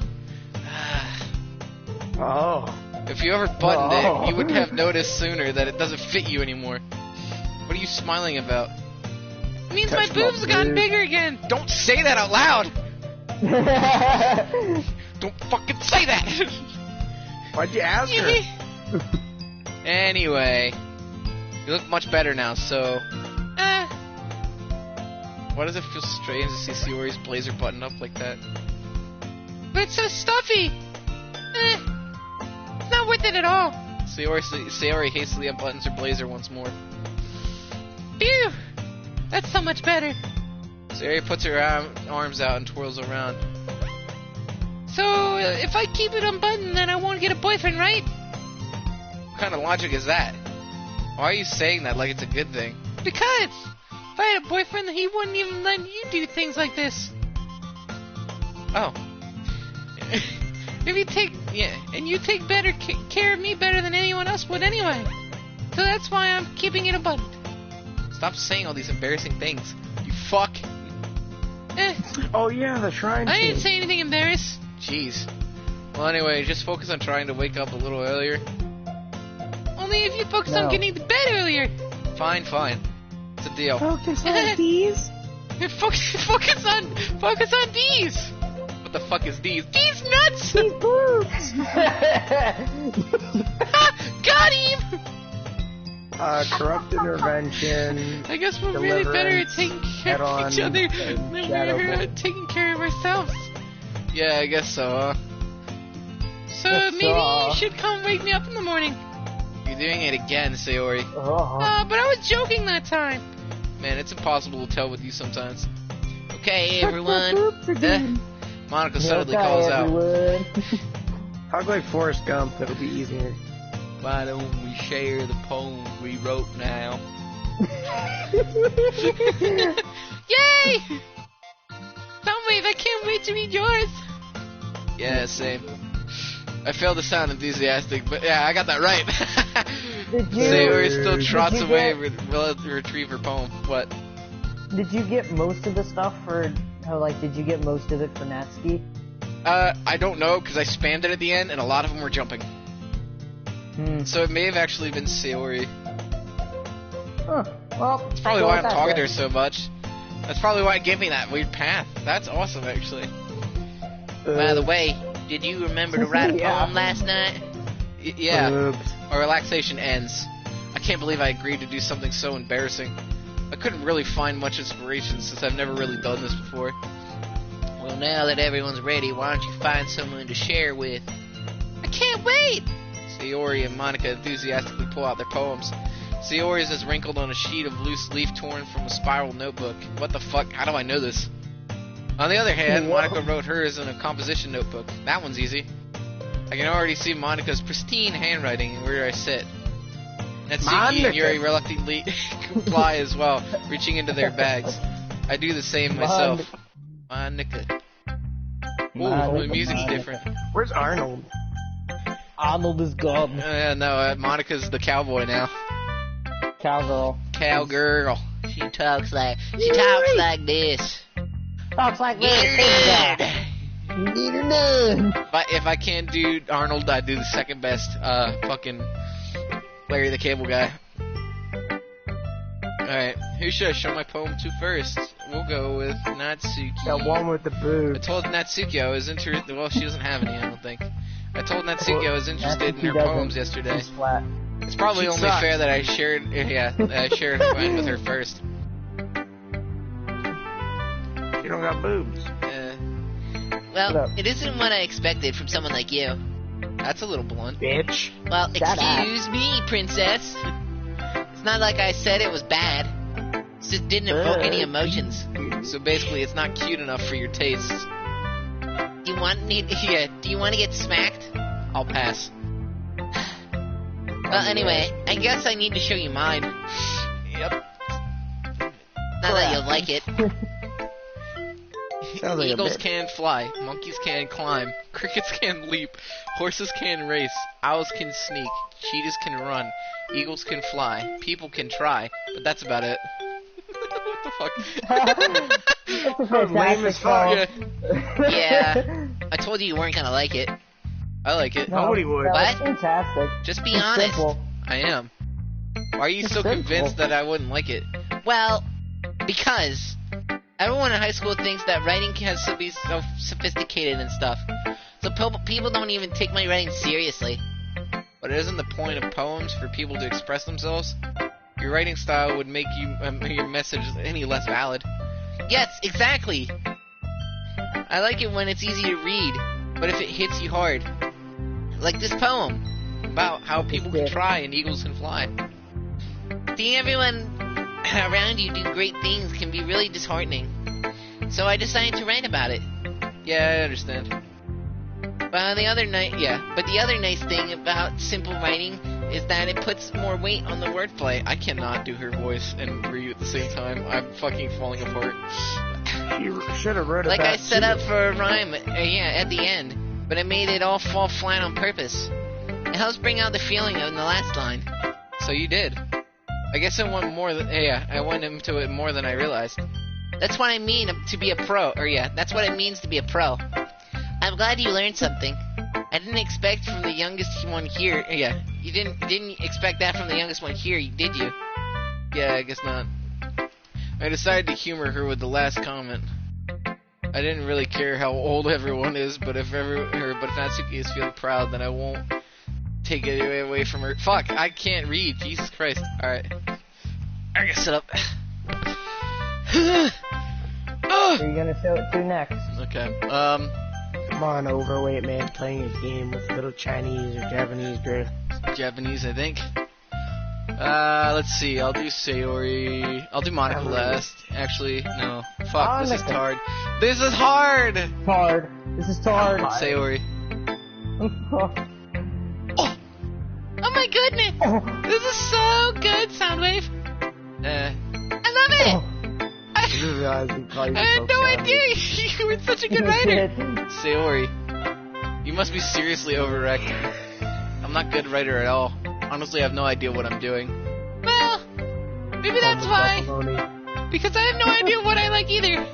Oh. If you ever buttoned it, you would have noticed sooner that it doesn't fit you anymore. What are you smiling about? It means Touch my boobs have gotten boob. bigger again. Don't say that out loud! Don't fucking say that! Why'd you ask her? Anyway, you look much better now, so why does it feel strange to see Sayori's blazer buttoned up like that? But it's so stuffy. It's not worth it at all. Sayori hastily unbuttons her blazer once more. Phew. That's so much better. Sayori puts her arms out and twirls around. So, if I keep it unbuttoned, then I won't get a boyfriend, right? What kind of logic is that? Why are you saying that like it's a good thing? Because if I had a boyfriend, he wouldn't even let you do things like this. Oh. If you take, and you take better care of me better than anyone else would anyway. So that's why I'm keeping it unbuttoned. Stop saying all these embarrassing things. You fuck. Oh yeah, the shrine. I didn't scene. say anything embarrassed. Jeez. Well, anyway, just focus on trying to wake up a little earlier. Only if you focus on No. getting to bed earlier. Fine. It's a deal. Focus on these. Focus on these. What the fuck is these? These nuts. Boobs. Got him. Corrupt intervention. I guess we're really better at Deliverance, taking care of each head-on, other and than shadow we're play. at taking care of ourselves. Yeah, I guess so. So Yes, maybe you should come wake me up in the morning. You're doing it again, Sayori. But I was joking that time. Man, it's impossible to tell with you sometimes. Okay, everyone. Monica suddenly calls out. Talk like Forrest Gump. It'll be easier. Why don't we share the poem we wrote now? Yay! Soundwave, I can't wait to read yours. Yeah, same. I failed to sound enthusiastic, but yeah, I got that right. Did you? Sayori still trots did you away get- to retrieve her poem. What? Did you get most of the stuff for? Did you get most of it for Natsuki? I don't know, because I spammed it at the end, and a lot of them were jumping. So it may have actually been Sayori. Huh. Well, That's probably why I'm talking to her so much. That's probably why it gave me that weird path. That's awesome, actually. By the way, did you remember to write a Yeah. poem last night? Yeah, Oops. our relaxation ends. I can't believe I agreed to do something so embarrassing. I couldn't really find much inspiration since I've never really done this before. Well, now that everyone's ready, why don't you find someone to share with? I can't wait. Sayori and Monica enthusiastically pull out their poems. Sayori's is wrinkled on a sheet of loose leaf torn from a spiral notebook. What the fuck? How do I know this? On the other hand, Monica wrote hers in a composition notebook. That one's easy. I can already see Monica's pristine handwriting where I sit. Natsuki and Yuri reluctantly comply as well, reaching into their bags. I do the same myself. Monica. Ooh, the music's different. Where's Arnold? Arnold is gone. No, Monica's the cowboy now. Cowgirl. Cowgirl. She talks like this. Talks like Get this. her done. Get her done. If I can't do Arnold, I do the second best. Fucking Larry the Cable Guy. Alright, who should I show my poem to first? We'll go with Natsuki. That one with the I boobs. told Natsuki I was interested. Well, she doesn't have any, I don't think. I told Natsuki I was interested in her Natsuki doesn't. poems yesterday. She's flat. It's probably She only sucks. fair that I shared. Yeah, that I shared mine with her first. You don't got boobs. Shut Well, up. it isn't what I expected from someone like you. That's a little blunt. Bitch. Well, Shut up. excuse me, princess. It's not like I said it was bad. It just didn't evoke any emotions. So basically, it's not cute enough for your tastes. Do you want me? Yeah. Do you want to get smacked? I'll pass. Well, anyway, I guess I need to show you mine. Yep. Not that you'll like it. Sounds like a Eagles bitch. can fly, monkeys can climb, crickets can leap, horses can race, owls can sneak, cheetahs can run, eagles can fly, people can try, but that's about it. What the fuck? It's a Lame as fantastic fuck. poem. Yeah. I told you weren't gonna like it. I like it. No, Nobody would. no, What? It's fantastic. Just be It's honest. simple. I am. Why are you It's so simple. convinced that I wouldn't like it? Well, because everyone in high school thinks that writing has to be so sophisticated and stuff. So people don't even take my writing seriously. But isn't the point of poems for people to express themselves? Your writing style would make your message any less valid. Yes, exactly. I like it when it's easy to read, but if it hits you hard. Like this poem. About how people can try and eagles can fly. Seeing everyone around you do great things can be really disheartening. So I decided to write about it. Yeah, I understand. But the other nice thing about simple writing is that it puts more weight on the wordplay. I cannot do her voice and read at the same time. I'm fucking falling apart. You should have wrote it Like I back set too. up for a rhyme, at the end, but I made it all fall flat on purpose. It helps bring out the feeling in the last line. So you did. I guess I went more than I went into it more than I realized. That's what I mean to be a pro. That's what it means to be a pro. I'm glad you learned something. I didn't expect from the youngest one here. You didn't expect that from the youngest one here, did you? Yeah, I guess not. I decided to humor her with the last comment. I didn't really care how old everyone is, but if Natsuki is feeling proud, then I won't take it away from her. Fuck, I can't read. Jesus Christ. Alright. I gotta sit up. Who are you gonna show it to next? Okay. Come on, overweight man playing a game with little Chinese or Japanese girl. Japanese, I think. Let's see. I'll do Sayori. I'll do Monica last. Actually, no. Fuck, this is Monica. hard. This is hard! Hard. This is hard. Sayori. Oh my goodness! This is so good, Soundwave. I love it! I didn't realize you call I had yourself no Japanese. idea you were such a good writer. Sayori. You must be seriously overreacting. I'm not a good writer at all. Honestly, I have no idea what I'm doing. Well, maybe that's why. Because I have no idea what I like either.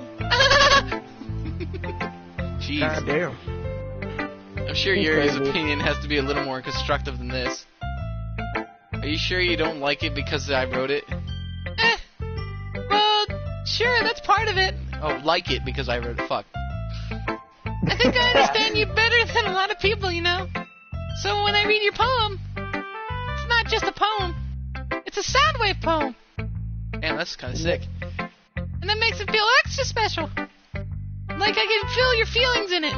Jeez. God damn. I'm sure He's Yuri's crazy. opinion has to be a little more constructive than this. Are you sure you don't like it because I wrote it? Well, sure, that's part of it. Oh, like it because I wrote it. Fuck. I think I understand you better than a lot of people, you know? So when I read your poem, it's not just a poem. It's a Soundwave poem. Damn, that's kind of sick. And that makes it feel extra special. Like I can feel your feelings in it.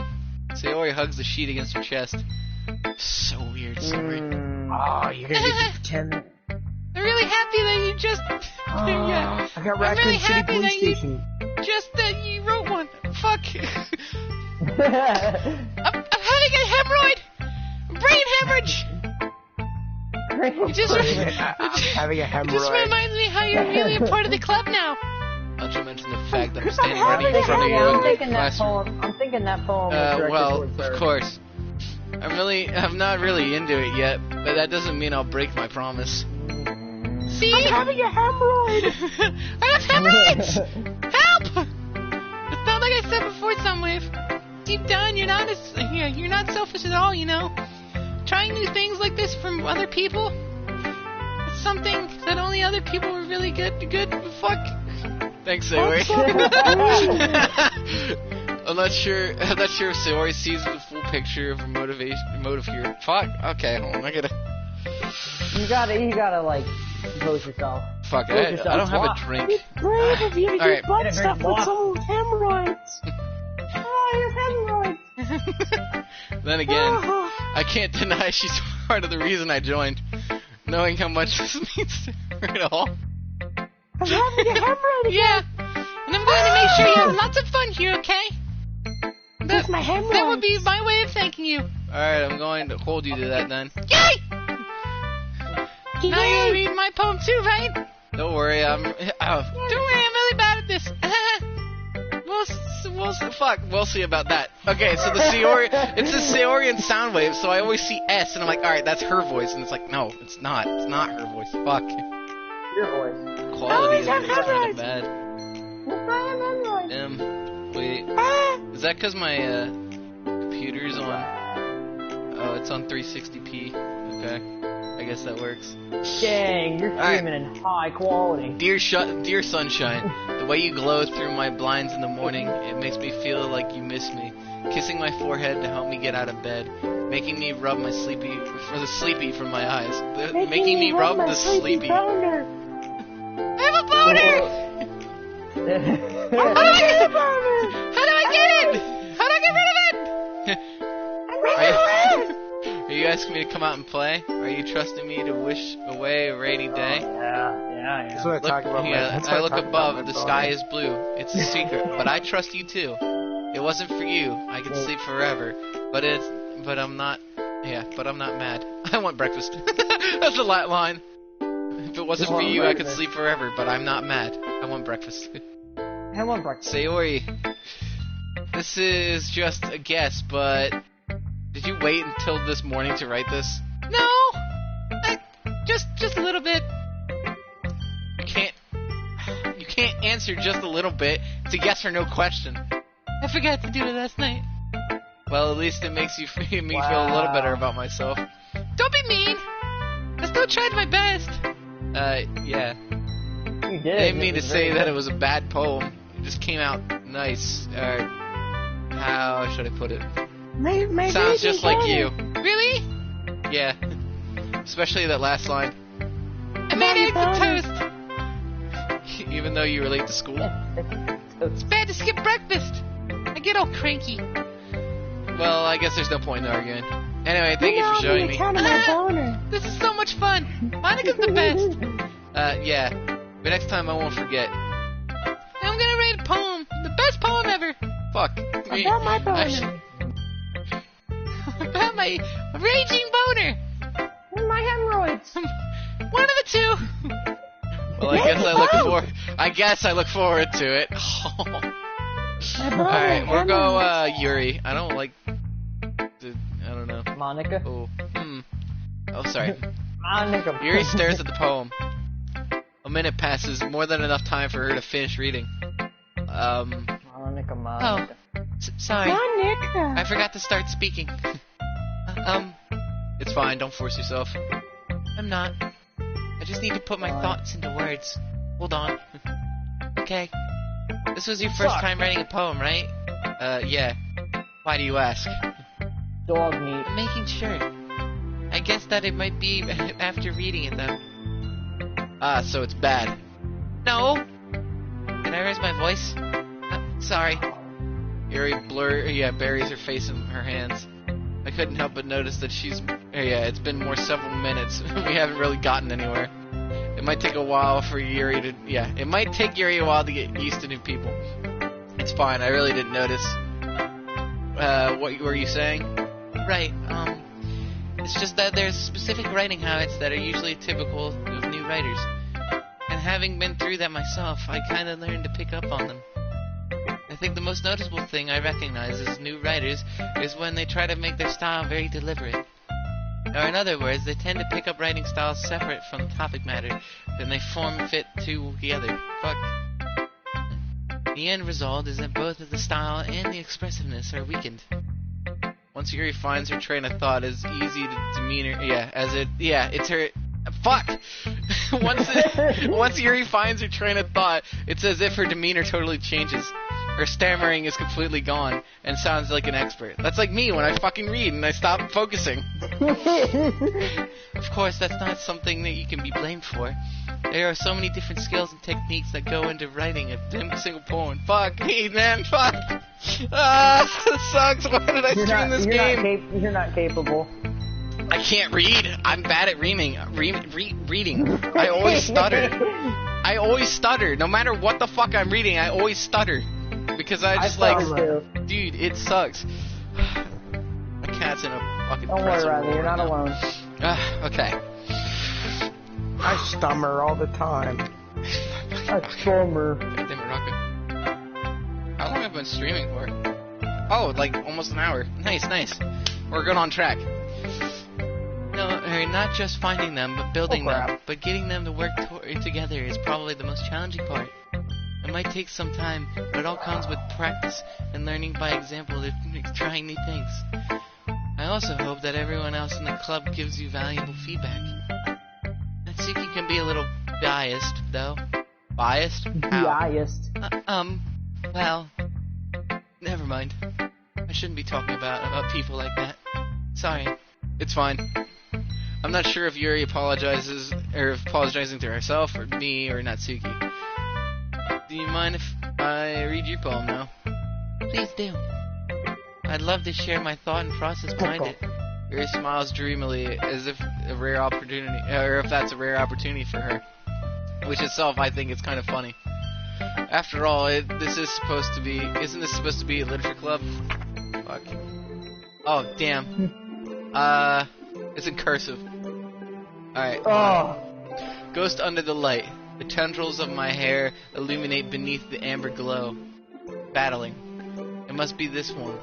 Sayori hugs the sheet against her chest. So weird, so weird. Oh, you're gonna get to pretend. I'm really happy that you just... yeah. I got I'm Raccoon really City happy Police that you- Station. Just that you wrote one. Fuck. I'm having a hemorrhoid. Brain hemorrhage. It just, Having a it just hemorrhoid. reminds me how you're really a part of the club now. Not to mention the fact that I'm standing right in front of you I'm in the thinking that classroom. poem. I'm thinking that poem. was directed Well, towards her. of course. I'm not really into it yet, but that doesn't mean I'll break my promise. See? I'm having a hemorrhoid. I have hemorrhoids! Help! It's not like I said before, Soundwave. Deep down, you're not selfish at all, you know? Trying new things like this from other people, it's something that only other people are really good. Fuck. Thanks, Sayori. I'm not sure if Sayori sees the full picture of her motive here. Fuck. Okay, hold on. You gotta like compose yourself. Fuck Compose it. yourself. I don't have a What? drink. It's brave of you to All right. get butt Get a stuff drink. with someone with hemorrhoids. Oh, your hemorrhoids. Then again, I can't deny she's part of the reason I joined. Knowing how much this means to her at all. I'm having a hemorrhoid again. Yeah. And I'm going to make sure you have lots of fun here, okay? That's my hemorrhoid. That would be my way of thanking you. Alright, I'm going to hold you to that then. Yay! Now you're gonna read my poem too, right? Don't worry, Don't worry, I'm really bad at this. we'll see about that. Okay, so it's a Sayorian sound wave, so I always see S, and I'm like, alright, that's her voice, and it's like, no, it's not her voice. Fuck. Your voice. Quality is have kind of hemorrhoids. bad. I am hemorrhoids. Wait, is that because my computer's on? Oh, it's on 360p. Okay, I guess that works. Dang, you're Alright. streaming in high quality. Dear sunshine, the way you glow through my blinds in the morning, it makes me feel like you miss me. Kissing my forehead to help me get out of bed, making me rub the sleepy from my eyes, making me rub the sleepy. Boner. I have a boner! How do I get it? How do I get rid of it? Are you asking me to come out and play? Are you trusting me to wish away a rainy day? Yeah. That's what I talk about. I look above, the sky is blue. It's a secret, but I trust you too. It wasn't for you, I could sleep forever. But I'm not mad. I want breakfast. That's the line. If it wasn't for you, I could sleep forever, but I'm not mad. I want breakfast. I want breakfast. Sayori, this is just a guess, but did you wait until this morning to write this? No! Just a little bit. You can't answer just a little bit. It's a yes or no question. I forgot to do it last night. Well, at least it makes me feel a little better about myself. Don't be mean! I still tried my best. Yeah. You did. Didn't mean to say that it was a bad poem. It just came out nice. How should I put it? My Sounds just like you. Really? Yeah. Especially that last line. I made eggs and toast. Even though you were late to school. It's bad to skip breakfast. I get all cranky. Well, I guess there's no point in arguing. Anyway, thank you for showing me. This is so much fun. Monica's the best. Yeah. But next time I won't forget. I'm gonna write a poem. The best poem ever. Fuck. About my boner. About my raging boner. And my hemorrhoids. One of the two. Well, I guess I look forward to it. Alright, we'll go, Yuri. I don't like... I don't know. Monica. Oh, Oh, sorry. Monica. Yuri stares at the poem. A minute passes, more than enough time for her to finish reading. Monica. Sorry. Monica. I forgot to start speaking. It's fine, don't force yourself. I'm not. I just need to put my thoughts into words. Hold on. Okay. This was your first time writing a poem, right? Yeah. Why do you ask? Dog meat. I'm making sure. I guess that it might be after reading it, though. Ah, so it's bad. No! Can I raise my voice? Sorry. Yuri buries her face in her hands. I couldn't help but notice that it's been several minutes. We haven't really gotten anywhere. It might take a while for Yuri to, it might take Yuri a while to get used to new people. It's fine, I really didn't notice. What were you saying? Right, it's just that there's specific writing habits that are usually typical of new writers. And having been through that myself, I kinda learned to pick up on them. I think the most noticeable thing I recognize as new writers is when they try to make their style very deliberate. Or in other words, they tend to pick up writing styles separate from the topic matter, then they form and fit together. Fuck. The end result is that both of the style and the expressiveness are weakened. Once Yuri finds her train of thought as easy to demeanor, it's her. Fuck! Once Yuri finds her train of thought, it's as if her demeanor totally changes. Her stammering is completely gone, and sounds like an expert. That's like me when I fucking read and I stop focusing. Of course, that's not something that you can be blamed for. There are so many different skills and techniques that go into writing a single poem. Fuck me, man, fuck! This sucks, why did I stream this game? You're not capable. I can't read. I'm bad at reading. I always stutter. No matter what the fuck I'm reading, I always stutter. Because I just dude, it sucks. My cat's in a fucking Don't worry, Riley, you're not alone. Okay. I stummer all the time. I stummer. Damn it, Rocket. How long have I been streaming for? Oh, like almost an hour. Nice. We're good on track. No, not just finding them, but building them. But getting them to work together is probably the most challenging part. It might take some time, but it all comes with practice and learning by example and trying new things. I also hope that everyone else in the club gives you valuable feedback. Natsuki can be a little biased, though. Biased? How? Biased. Well, never mind. I shouldn't be talking about people like that. Sorry. It's fine. I'm not sure if Yuri apologizing to herself or me or Natsuki. Do you mind if I read your poem now? Please do. I'd love to share my thought and process behind it. Yuri smiles dreamily as if a rare opportunity, or if that's a rare opportunity for her. Which itself, I think, is kind of funny. After all, isn't this supposed to be a literature club? Fuck. Oh, damn. It's in cursive. Alright. Oh. Ghost under the light. The tendrils of my hair illuminate beneath the amber glow. Battling. It must be this one.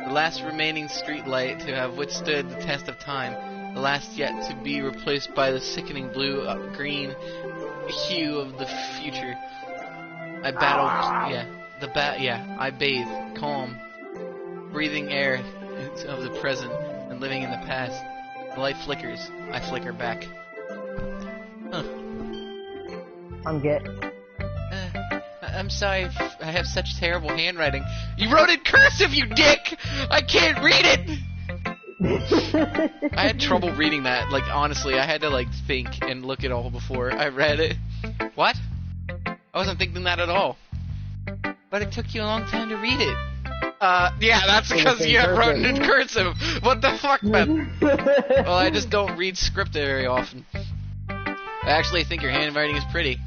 The last remaining street light to have withstood the test of time. The last yet to be replaced by the sickening blue-green hue of the future. I bathe, calm, breathing air of the present and living in the past. The light flickers. I flicker back. I'm sorry I have such terrible handwriting. You wrote in cursive, you dick! I can't read it! I had trouble reading that. Like, honestly, I had to, like, think and look it all before I read it. What? I wasn't thinking that at all. But it took you a long time to read it. Yeah, that's because you wrote it in cursive. What the fuck, man? Well, I just don't read script very often. I actually think your handwriting is pretty.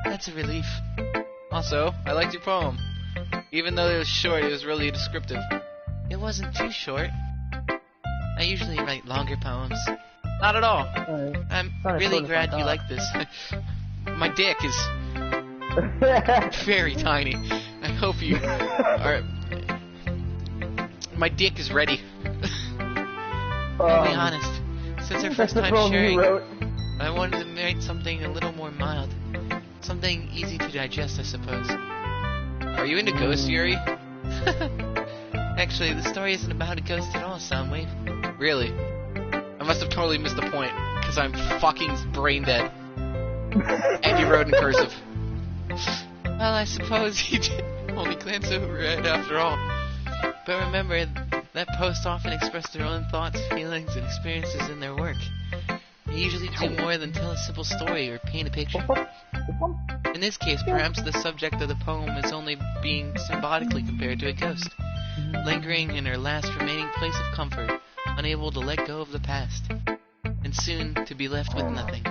That's a relief. Also, I liked your poem. Even though it was short, it was really descriptive. It wasn't too short. I usually write longer poems. Not at all. I'm really glad you like this. My dick is very tiny. I hope you are. My dick is ready. I'll be honest. Since our first time sharing, I wanted to write something a little more mild. Something easy to digest, I suppose. Are you into ghosts, Yuri? Actually, the story isn't about a ghost at all, Soundwave. Really? I must have totally missed the point, because I'm fucking brain dead. And you wrote in cursive. Well, I suppose you did only glance over it after all. But remember, that post often express their own thoughts, feelings, and experiences in their work. They usually do more than tell a simple story or paint a picture. In this case, perhaps the subject of the poem is only being symbolically compared to a ghost, lingering in her last remaining place of comfort, unable to let go of the past, and soon to be left with nothing.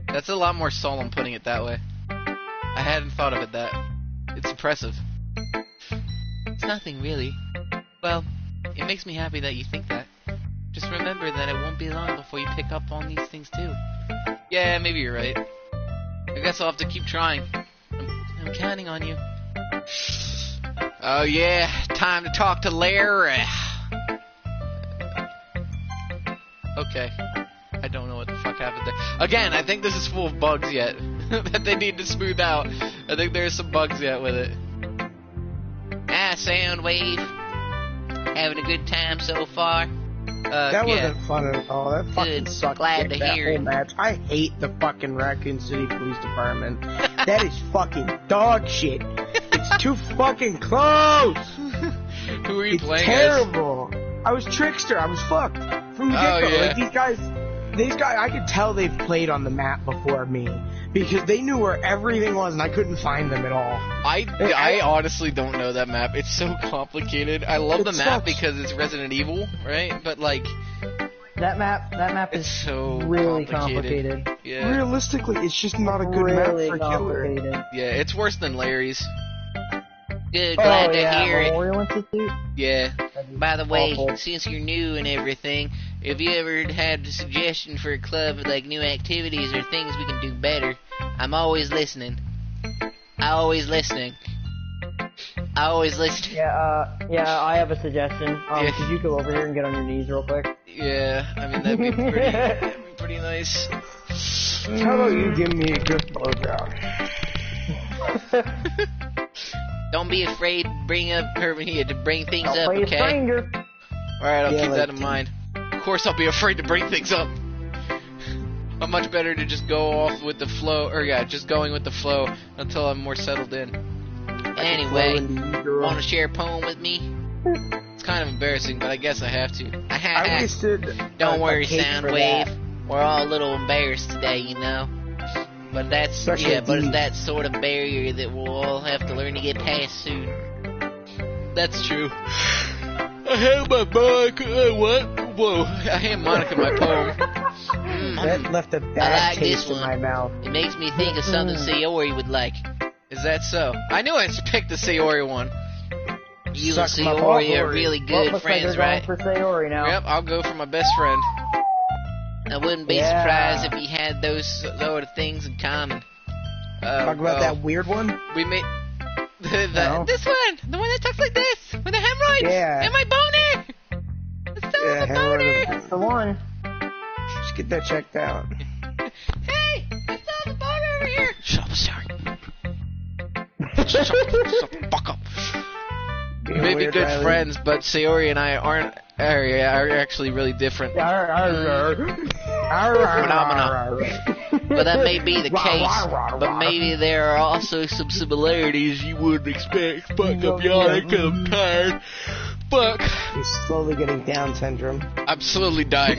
That's a lot more solemn putting it that way. I hadn't thought of it that. It's impressive. It's nothing, really. Well, it makes me happy that you think that. Just remember that it won't be long before you pick up on these things, too. Yeah, maybe you're right. I guess I'll have to keep trying. I'm counting on you. Oh yeah, time to talk to Larry. Okay. I don't know what the fuck happened there. Again, I think this is full of bugs yet. That they need to smooth out. I think there's some bugs yet with it. Soundwave. Having a good time so far? That yeah. wasn't fun at all. That fucking Good. sucked. Glad to that hear whole it. match. I hate the fucking Raccoon City Police Department. That is fucking dog shit. It's too fucking close. Who are you It's playing terrible. I was Trickster. I was fucked from the Oh, get-go. yeah. Like these guys, I could tell they've played on the map before me because they knew where everything was and I couldn't find them at all. I honestly don't know that map. It's so complicated. I love It the map sucks. because it's Resident Evil, right? But like, That map it's is so really complicated. complicated. Yeah, Realistically, it's just not a good Really map for killer. complicated. yeah, it's worse than Larry's. Good, glad Oh to yeah, hear it. Memorial Institute. Yeah, By the way, Awful. since you're new and everything, if you ever had a suggestion for a club with like new activities or things we can do better, I'm always listening. Always listening. Yeah, I have a suggestion. Yeah. Could you go over here and get on your knees real quick? yeah. I mean that'd be pretty nice. How about you give me a good blowjob? Don't be afraid to bring things I'll up, play a okay? stranger. All right, I'll Yeah, keep like- that in mind. Of course, I'll be afraid to bring things up. I'm much better to just go off with the flow, or yeah, just going with the flow until I'm more settled in. Anyway, Girl. want to share a poem with me? It's kind of embarrassing, but I guess I have to. I wasted. Don't a worry, cake for Soundwave. that. We're all a little embarrassed today, you know. But that's Especially but it's these. that sort of barrier that we'll all have to learn to get past soon. That's true. I have my Monica. What? Whoa! I hand Monica my poem. That left a I bad like this taste in one. my mouth. It makes me think of something Sayori would like. Is that so? I knew I picked the Sayori one. You and Suck my Sayori are balls. really Well, good looks like friends, they're right? going for Sayori now. Yep, I'll go for my best friend. I wouldn't be Yeah. surprised if you had those sort of things in common. Talk about that weird one. We made No. This one, the one that talks like this, with the hemorrhoids Yeah. and my boner. It's so Yeah, the hemorrhoid. boner. That's the one. Just get that checked out. Hey, I saw the boner over here. Shut up, Sarah. Shut the fuck up. We may be Weird good Riley. friends, but Sayori and I are actually really different. But that may be the case. But maybe there are also some similarities you wouldn't expect. Fuck up, Yannick. I'm tired. Fuck. He's slowly getting Down syndrome. I'm slowly dying.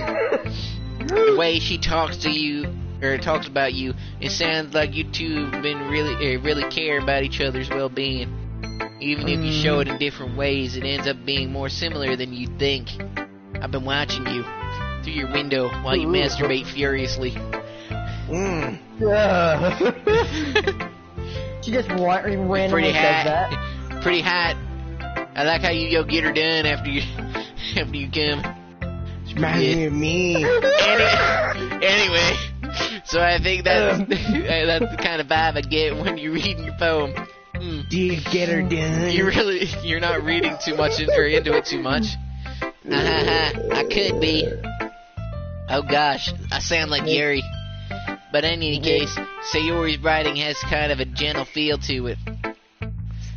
The way she talks to you, or talks about you, it sounds like you two have been really care about each other's well-being. Even if you show it in different ways, it ends up being more similar than you'd think. I've been watching you through your window while you masturbate furiously. Mm. She just randomly Pretty says hot. that. Pretty hot. I like how you go get her done after you come. Reminds me of me. Anyway, so I think that's that's the kind of vibe I get when you're reading your poem. Do you get her done? You're not reading too much or into it too much. I could be. Oh gosh, I sound like Yuri. But in any case, Sayori's writing has kind of a gentle feel to it.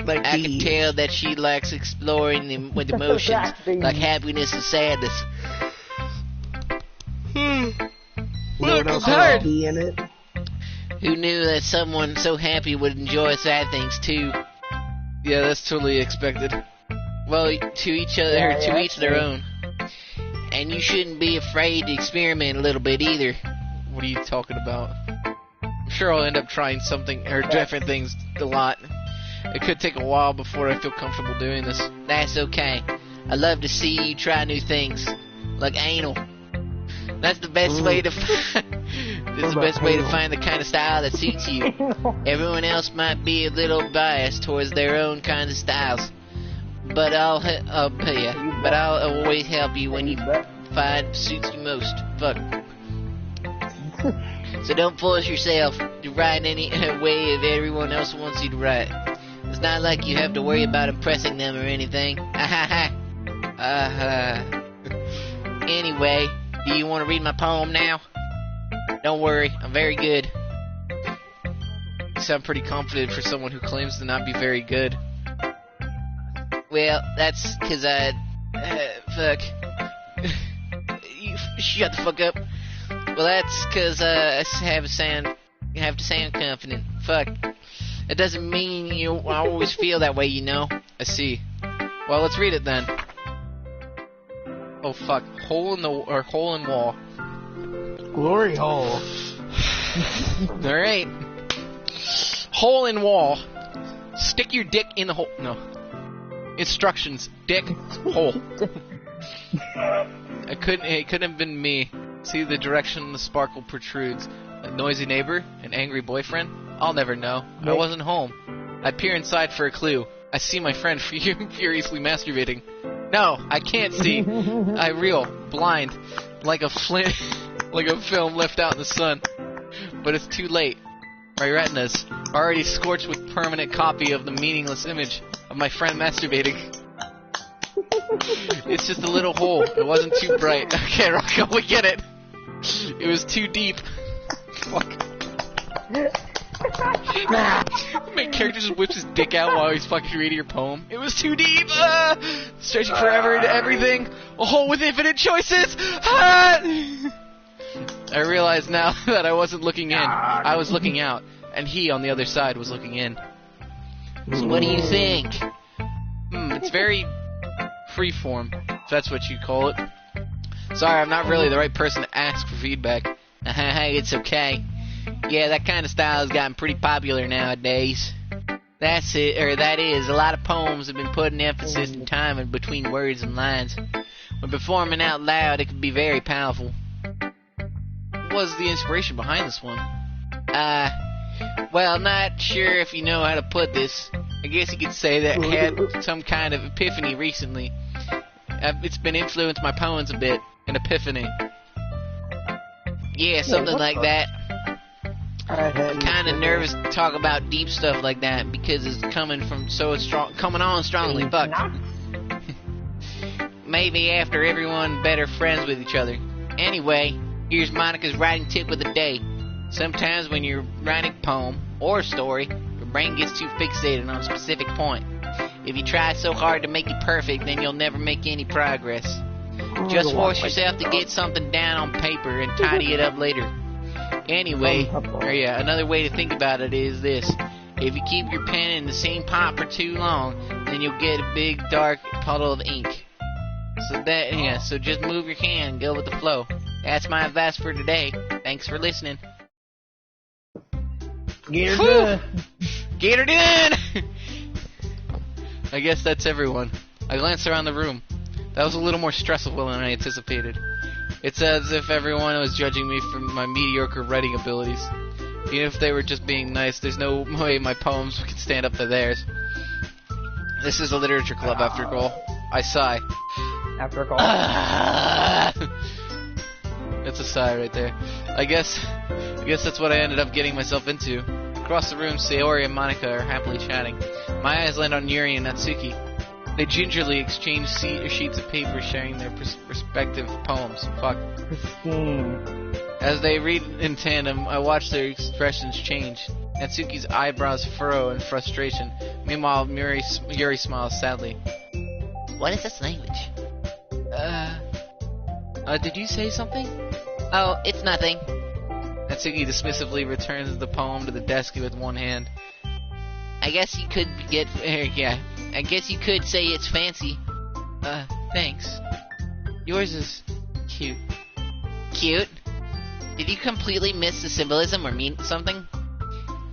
Like I can these. tell that she likes exploring them with emotions like happiness and sadness. You know what else hard. would be in it? Who knew that someone so happy would enjoy sad things too? Yeah, that's totally expected. Well, to each other, Yeah, to yeah, each their own. And you shouldn't be afraid to experiment a little bit either. What are you talking about? I'm sure I'll end up trying something or different things a lot. It could take a while before I feel comfortable doing this. That's okay. I love to see you try new things, like anal. That's the best way to. It's the best way to find the kind of style that suits you. Everyone else might be a little biased towards their own kinds of styles, but I'll always help you when you find suits you most. Fuck. So don't force yourself to write any way that everyone else wants you to write. It's not like you have to worry about impressing them or anything. Anyway, Do you want to read my poem now? Don't worry, I'm very good. You sound pretty confident for someone who claims to not be very good. Well, that's because fuck. You shut the fuck up. Well, that's because I have to sound confident. Fuck. It doesn't mean I always feel that way, you know. I see. Well, let's read it then. Oh fuck. Hole in wall. Glory hole. Alright. Hole in wall. Stick your dick in the hole. No. Instructions. Dick. Hole. It couldn't have been me. See the direction the sparkle protrudes. A noisy neighbor? An angry boyfriend? I'll never know. I wasn't home. I peer inside for a clue. I see my friend furiously masturbating. No, I can't see. I reel, blind, like a film left out in the sun. But it's too late. My retinas are already scorched with permanent copy of the meaningless image of my friend masturbating. It's just a little hole. It wasn't too bright. Okay, Rocco, we get it. It was too deep. Fuck. Main character just whips his dick out while he's fucking reading your poem. It was too deep. Stretching forever into everything. A hole with infinite choices. I realize now that I wasn't looking in. I was looking out, and he on the other side was looking in. So what do you think? It's very freeform, if that's what you call it. Sorry, I'm not really the right person to ask for feedback. It's okay. Yeah, that kind of style has gotten pretty popular nowadays. That is, a lot of poems have been putting emphasis and time in between words and lines. When performing out loud, it can be very powerful. What was the inspiration behind this one? Well, not sure if you know how to put this. I guess you could say that I had some kind of epiphany recently. It's been influenced my poems a bit. An epiphany. Yeah, something like that. I'm kind of nervous to talk about deep stuff like that because it's coming on strongly. Fuck. Maybe after everyone better friends with each other. Anyway, here's Monica's writing tip of the day. Sometimes when you're writing a poem or a story, your brain gets too fixated on a specific point. If you try so hard to make it perfect, then you'll never make any progress. Just force yourself to get something down on paper and tidy it up later. Anyway, another way to think about it is this. If you keep your pen in the same pot for too long, then you'll get a big dark puddle of ink. So just move your hand and go with the flow. That's my advice for today. Thanks for listening. Get her done. Get her done! I guess that's everyone. I glanced around the room. That was a little more stressful than I anticipated. It's as if everyone was judging me for my mediocre writing abilities. Even if they were just being nice, there's no way my poems can stand up to theirs. This is a literature club, after all. I sigh. After all. That's a sigh right there. I guess that's what I ended up getting myself into. Across the room, Sayori and Monica are happily chatting. My eyes land on Yuri and Natsuki. They gingerly exchange sheets of paper sharing their respective poems. Fuck. Pristine. As they read in tandem, I watch their expressions change. Natsuki's eyebrows furrow in frustration. Meanwhile, Yuri smiles sadly. What is this language? Did you say something? Oh, it's nothing. Natsuki dismissively returns the poem to the desk with one hand. I guess you could I guess you could say it's fancy. Thanks. Yours is cute. Cute? Did you completely miss the symbolism or mean something?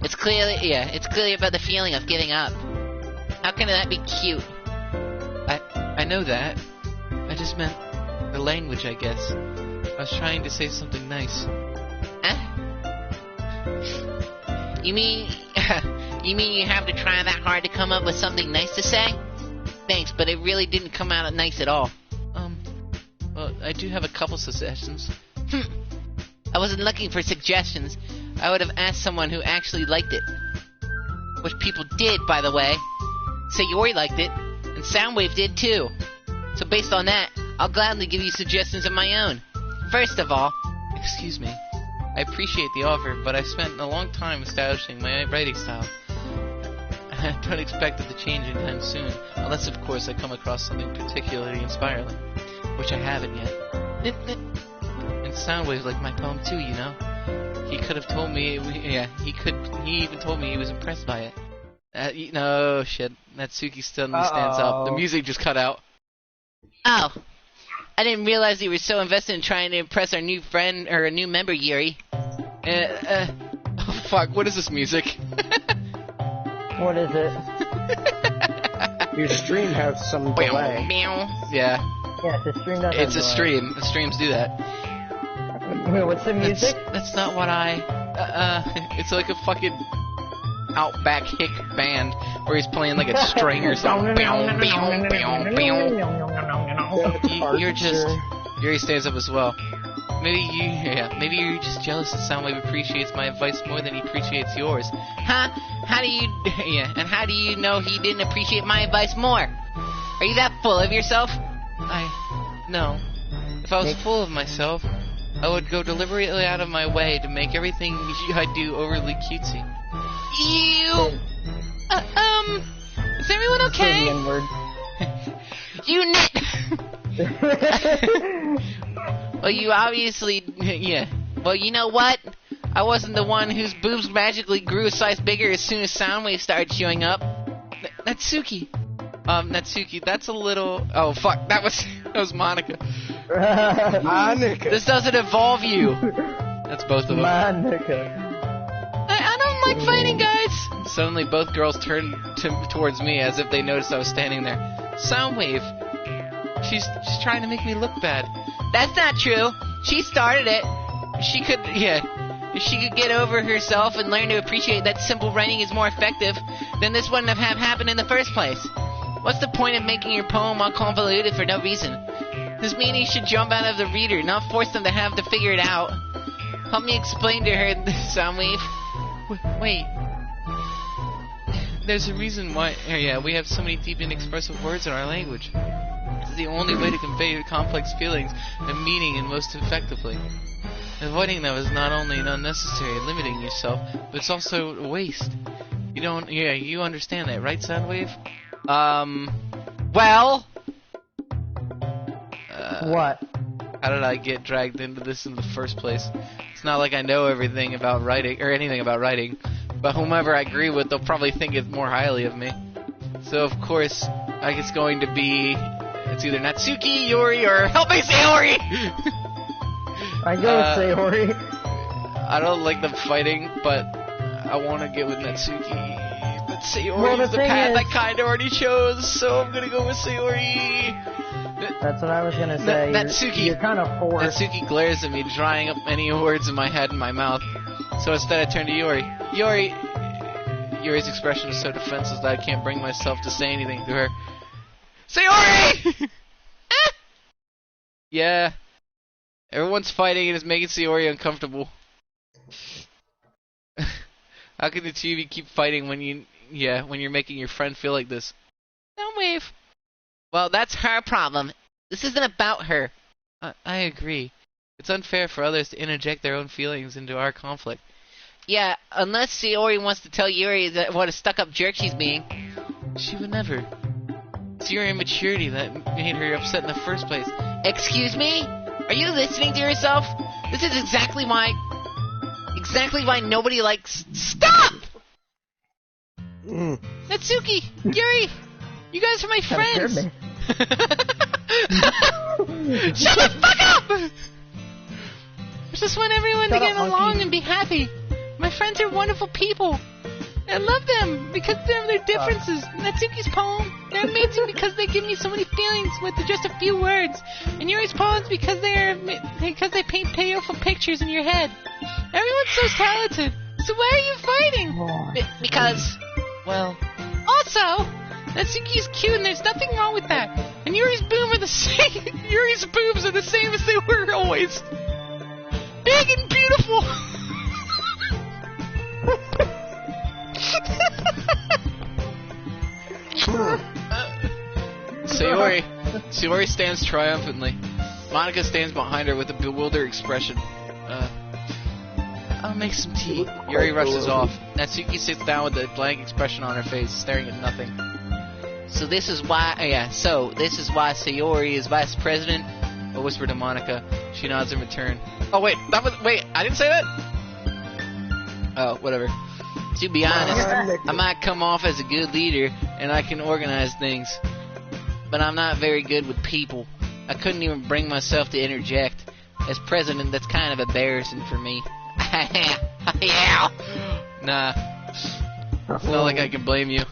It's clearly about the feeling of giving up. How can that be cute? I know that. I just meant the language, I guess. I was trying to say something nice. You mean you have to try that hard to come up with something nice to say? Thanks, but it really didn't come out nice at all. Well, I do have a couple suggestions. I wasn't looking for suggestions. I would have asked someone who actually liked it. Which people did, by the way. Sayori liked it, and Soundwave did too. So based on that, I'll gladly give you suggestions of my own. First of all, Excuse me. I appreciate the offer, but I've spent a long time establishing my writing style. I don't expect it to change anytime soon, unless, of course, I come across something particularly inspiring, which I haven't yet. And Soundwave's like my poem too, you know. He could have told me, he even told me he was impressed by it. No, shit. Natsuki suddenly stands up. The music just cut out. oh, I didn't realize you were so invested in trying to impress our new friend, or a new member, Yuri. Oh fuck, what is this music? What is it? Your stream has some delay. Yeah, Yeah, the stream doesn't. it's a stream. The streams do that. Wait, what's the music? That's not what I... It's like a fucking Outback hick band where he's playing like a string or something. You're just... Yuri stands up as well. Maybe you're just jealous that Soundwave appreciates my advice more than he appreciates yours. Huh? How do you... and how do you know he didn't appreciate my advice more? Are you that full of yourself? No. If I was full of myself, I would go deliberately out of my way to make everything I do overly cutesy. You... Is everyone okay? You Well, you obviously... Yeah. Well, you know what? I wasn't the one whose boobs magically grew a size bigger as soon as Soundwave started showing up. Natsuki. Natsuki, that's a little... Oh fuck, that was Monica. Monica. This doesn't involve you. That's both of them. Monica. I don't like fighting, guys. Suddenly both girls turned towards me as if they noticed I was standing there. Soundwave. She's trying to make me look bad. That's not true. She started it. She could... Yeah. If she could get over herself and learn to appreciate that simple writing is more effective, then this wouldn't have happened in the first place. What's the point of making your poem all convoluted for no reason? This means you should jump out of the reader, not force them to have to figure it out. Help me explain to her, Soundwave. Wait. There's a reason why... we have so many deep and expressive words in our language. It's the only way to convey your complex feelings and meaning and most effectively. Avoiding them is not only unnecessary and limiting yourself, but it's also a waste. You understand that, right, Soundwave? Well... What? How did I get dragged into this in the first place? It's not like I know everything about writing, or anything about writing, but whomever I agree with, they'll probably think it more highly of me. So, of course, it's going to be... It's either Natsuki, Yuri, or... Help me, Sayori! I go with Sayori. I don't like them fighting, but I want to get with Natsuki. But Sayori Well, the is the thing path is- I kind of already chose, so I'm going to go with Sayori. That's what I was gonna say. Natsuki. You're kind of forced. Natsuki glares at me, drying up any words in my head and my mouth. So instead I turn to Yuri. Yuri's expression is so defenseless that I can't bring myself to say anything to her. Sayori! Yeah. Everyone's fighting and it's making Sayori uncomfortable. How can the two of you keep fighting when you're making your friend feel like this? Soundwave. Well, that's her problem. This isn't about her. I agree. It's unfair for others to interject their own feelings into our conflict. Yeah, unless Sayori wants to tell Yuri that what a stuck-up jerk she's being. She would never. It's your immaturity that made her upset in the first place. Excuse me? Are you listening to yourself? This is exactly why nobody likes... Stop! Natsuki! Yuri! You guys are my friends! Scared me. Shut the fuck up! I just want everyone to Shut get up, along monkey. and be happy. My friends are wonderful people. I love them because of their differences. Natsuki's poem, they're amazing because they give me so many feelings with just a few words. And Yuri's poems because they paint beautiful pictures in your head. Everyone's so talented. So why are you fighting? Because... Well, also, Natsuki's cute and there's nothing wrong with that. And Yuri's boobs are the same. Yuri's boobs are the same as they were always. Big and beautiful. Sayori stands triumphantly. Monica stands behind her with a bewildered expression. I'll make some tea. Yuri rushes off. Natsuki sits down with a blank expression on her face, staring at nothing. So this is why Sayori is vice president? I whisper to Monica. She nods in return. Oh, wait, I didn't say that? Oh, whatever. To be honest, I might come off as a good leader, and I can organize things. But I'm not very good with people. I couldn't even bring myself to interject. As president, that's kind of embarrassing for me. Yeah. Nah. It's not like I can blame you.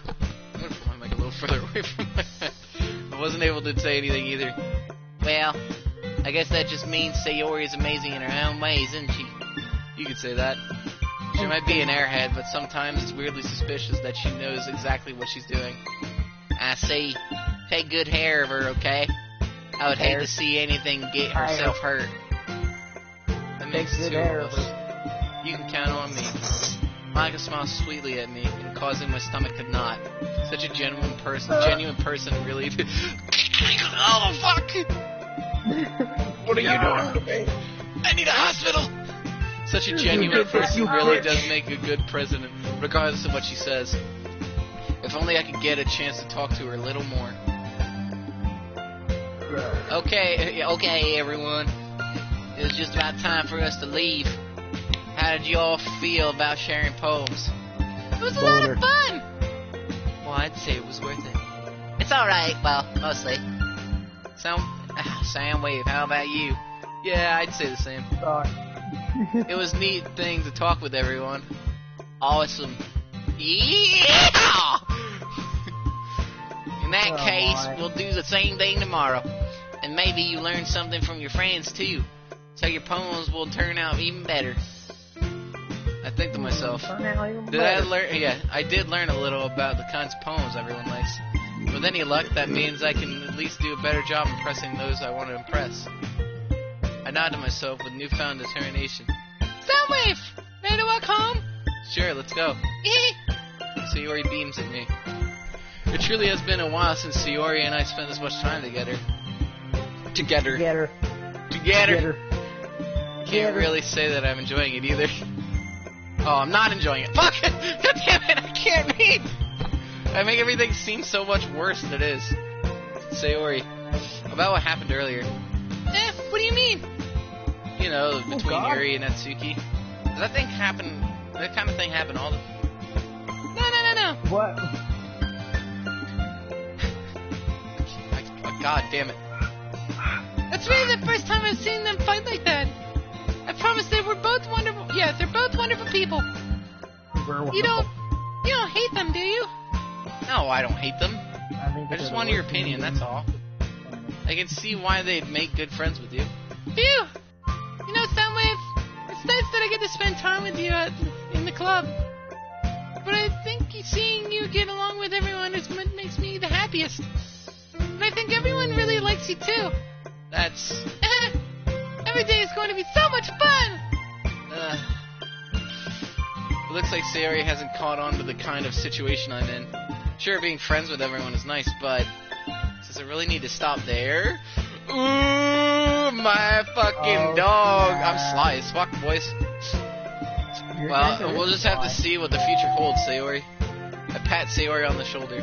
I'm gonna put my mic a little further away from my head. I wasn't able to say anything either. Well, I guess that just means Sayori is amazing in her own ways, isn't she? You could say that. She might be an airhead, but sometimes it's weirdly suspicious that she knows exactly what she's doing. I see. Take good care of her, okay? I would hate to see anything get herself hurt. That makes two of us. You can count on me. Monica smiles sweetly at me and causing my stomach to knot. Such a genuine person really. Oh fuck! What are you doing? I need a hospital! Such a genuine person really does make a good president, regardless of what she says. If only I could get a chance to talk to her a little more. Okay, everyone. It was just about time for us to leave. How did you all feel about sharing poems? It was a lot of fun. Well, I'd say it was worth it. It's alright, well, mostly. Soundwave, how about you? Yeah, I'd say the same. It was neat thing to talk with everyone. Awesome. Yeah! In that case, we'll do the same thing tomorrow. And maybe you learn something from your friends, too. So your poems will turn out even better. I think to myself, I did learn a little about the kinds of poems everyone likes. With any luck, that means I can at least do a better job impressing those I want to impress. I nod to myself with newfound determination. Soundwave! Ready to walk home? Sure, let's go. Sayori beams at me. It truly has been a while since Sayori and I spent this much time together. Together. Can't really say that I'm enjoying it either. Oh, I'm not enjoying it. Fuck! God damn it, I can't read! I make everything seem so much worse than it is. Sayori, about what happened earlier. What do you mean? You know, between Yuri and Natsuki. Does that thing happen? That kind of thing happen all the... No. What? God damn it. That's really the first time I've seen them fight like that. I promise they were both wonderful. Yeah, they're both wonderful people. You don't hate them, do you? No, I don't hate them. I just want your opinion, that's all. I can see why they'd make good friends with you. Phew! You know, Soundwave, it's nice that I get to spend time with you in the club. But I think seeing you get along with everyone is what makes me the happiest. And I think everyone really likes you too. That's... Every day is going to be so much fun! It looks like Sayori hasn't caught on to the kind of situation I'm in. Sure, being friends with everyone is nice, but does it really need to stop there? Ooh, my fucking dog! I'm sly as fuck, boys. Well, we'll just have to see what the future holds, Sayori. I pat Sayori on the shoulder.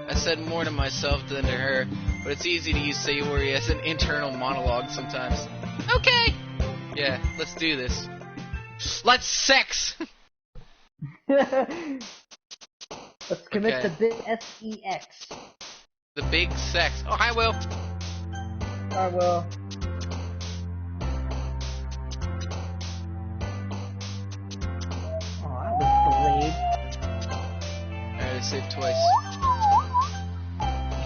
I said more to myself than to her, but it's easy to use Sayori as an internal monologue sometimes. Okay! Yeah, let's do this. Let's sex! Let's commit to big sex. The big sex. Oh, hi, Will. I will. Oh, that was delayed. Alright, I saved twice.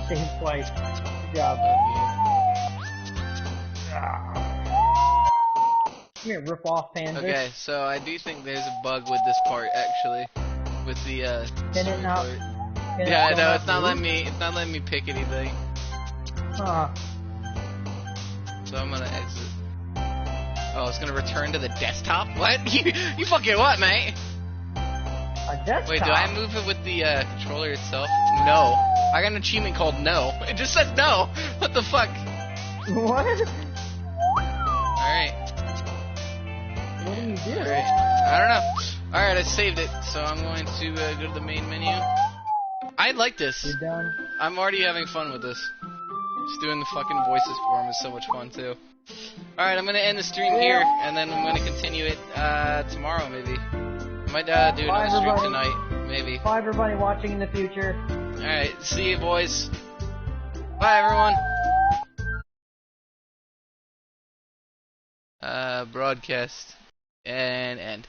Saved twice. Good job. Come here, rip off pandas. Okay, so I do think there's a bug with this part, actually. With the, Can it not? Yeah, I know, it's not letting me pick anything. Huh. So I'm gonna exit. Oh, it's gonna return to the desktop? What? You fucking what, mate? A desktop? Wait, do I move it with the, controller itself? No. I got an achievement called no. It just said no! What the fuck? What? do you do? Alright. I don't know. Alright, I saved it, so I'm going to go to the main menu. I like this. You're done. I'm already having fun with this. Just doing the fucking voices for him is so much fun, too. Alright, I'm gonna end the stream here, and then I'm gonna continue it tomorrow, maybe. I might do Bye, another stream everybody. tonight, maybe. Bye, everybody watching in the future. Alright, see you, boys. Bye, everyone. Broadcast and end.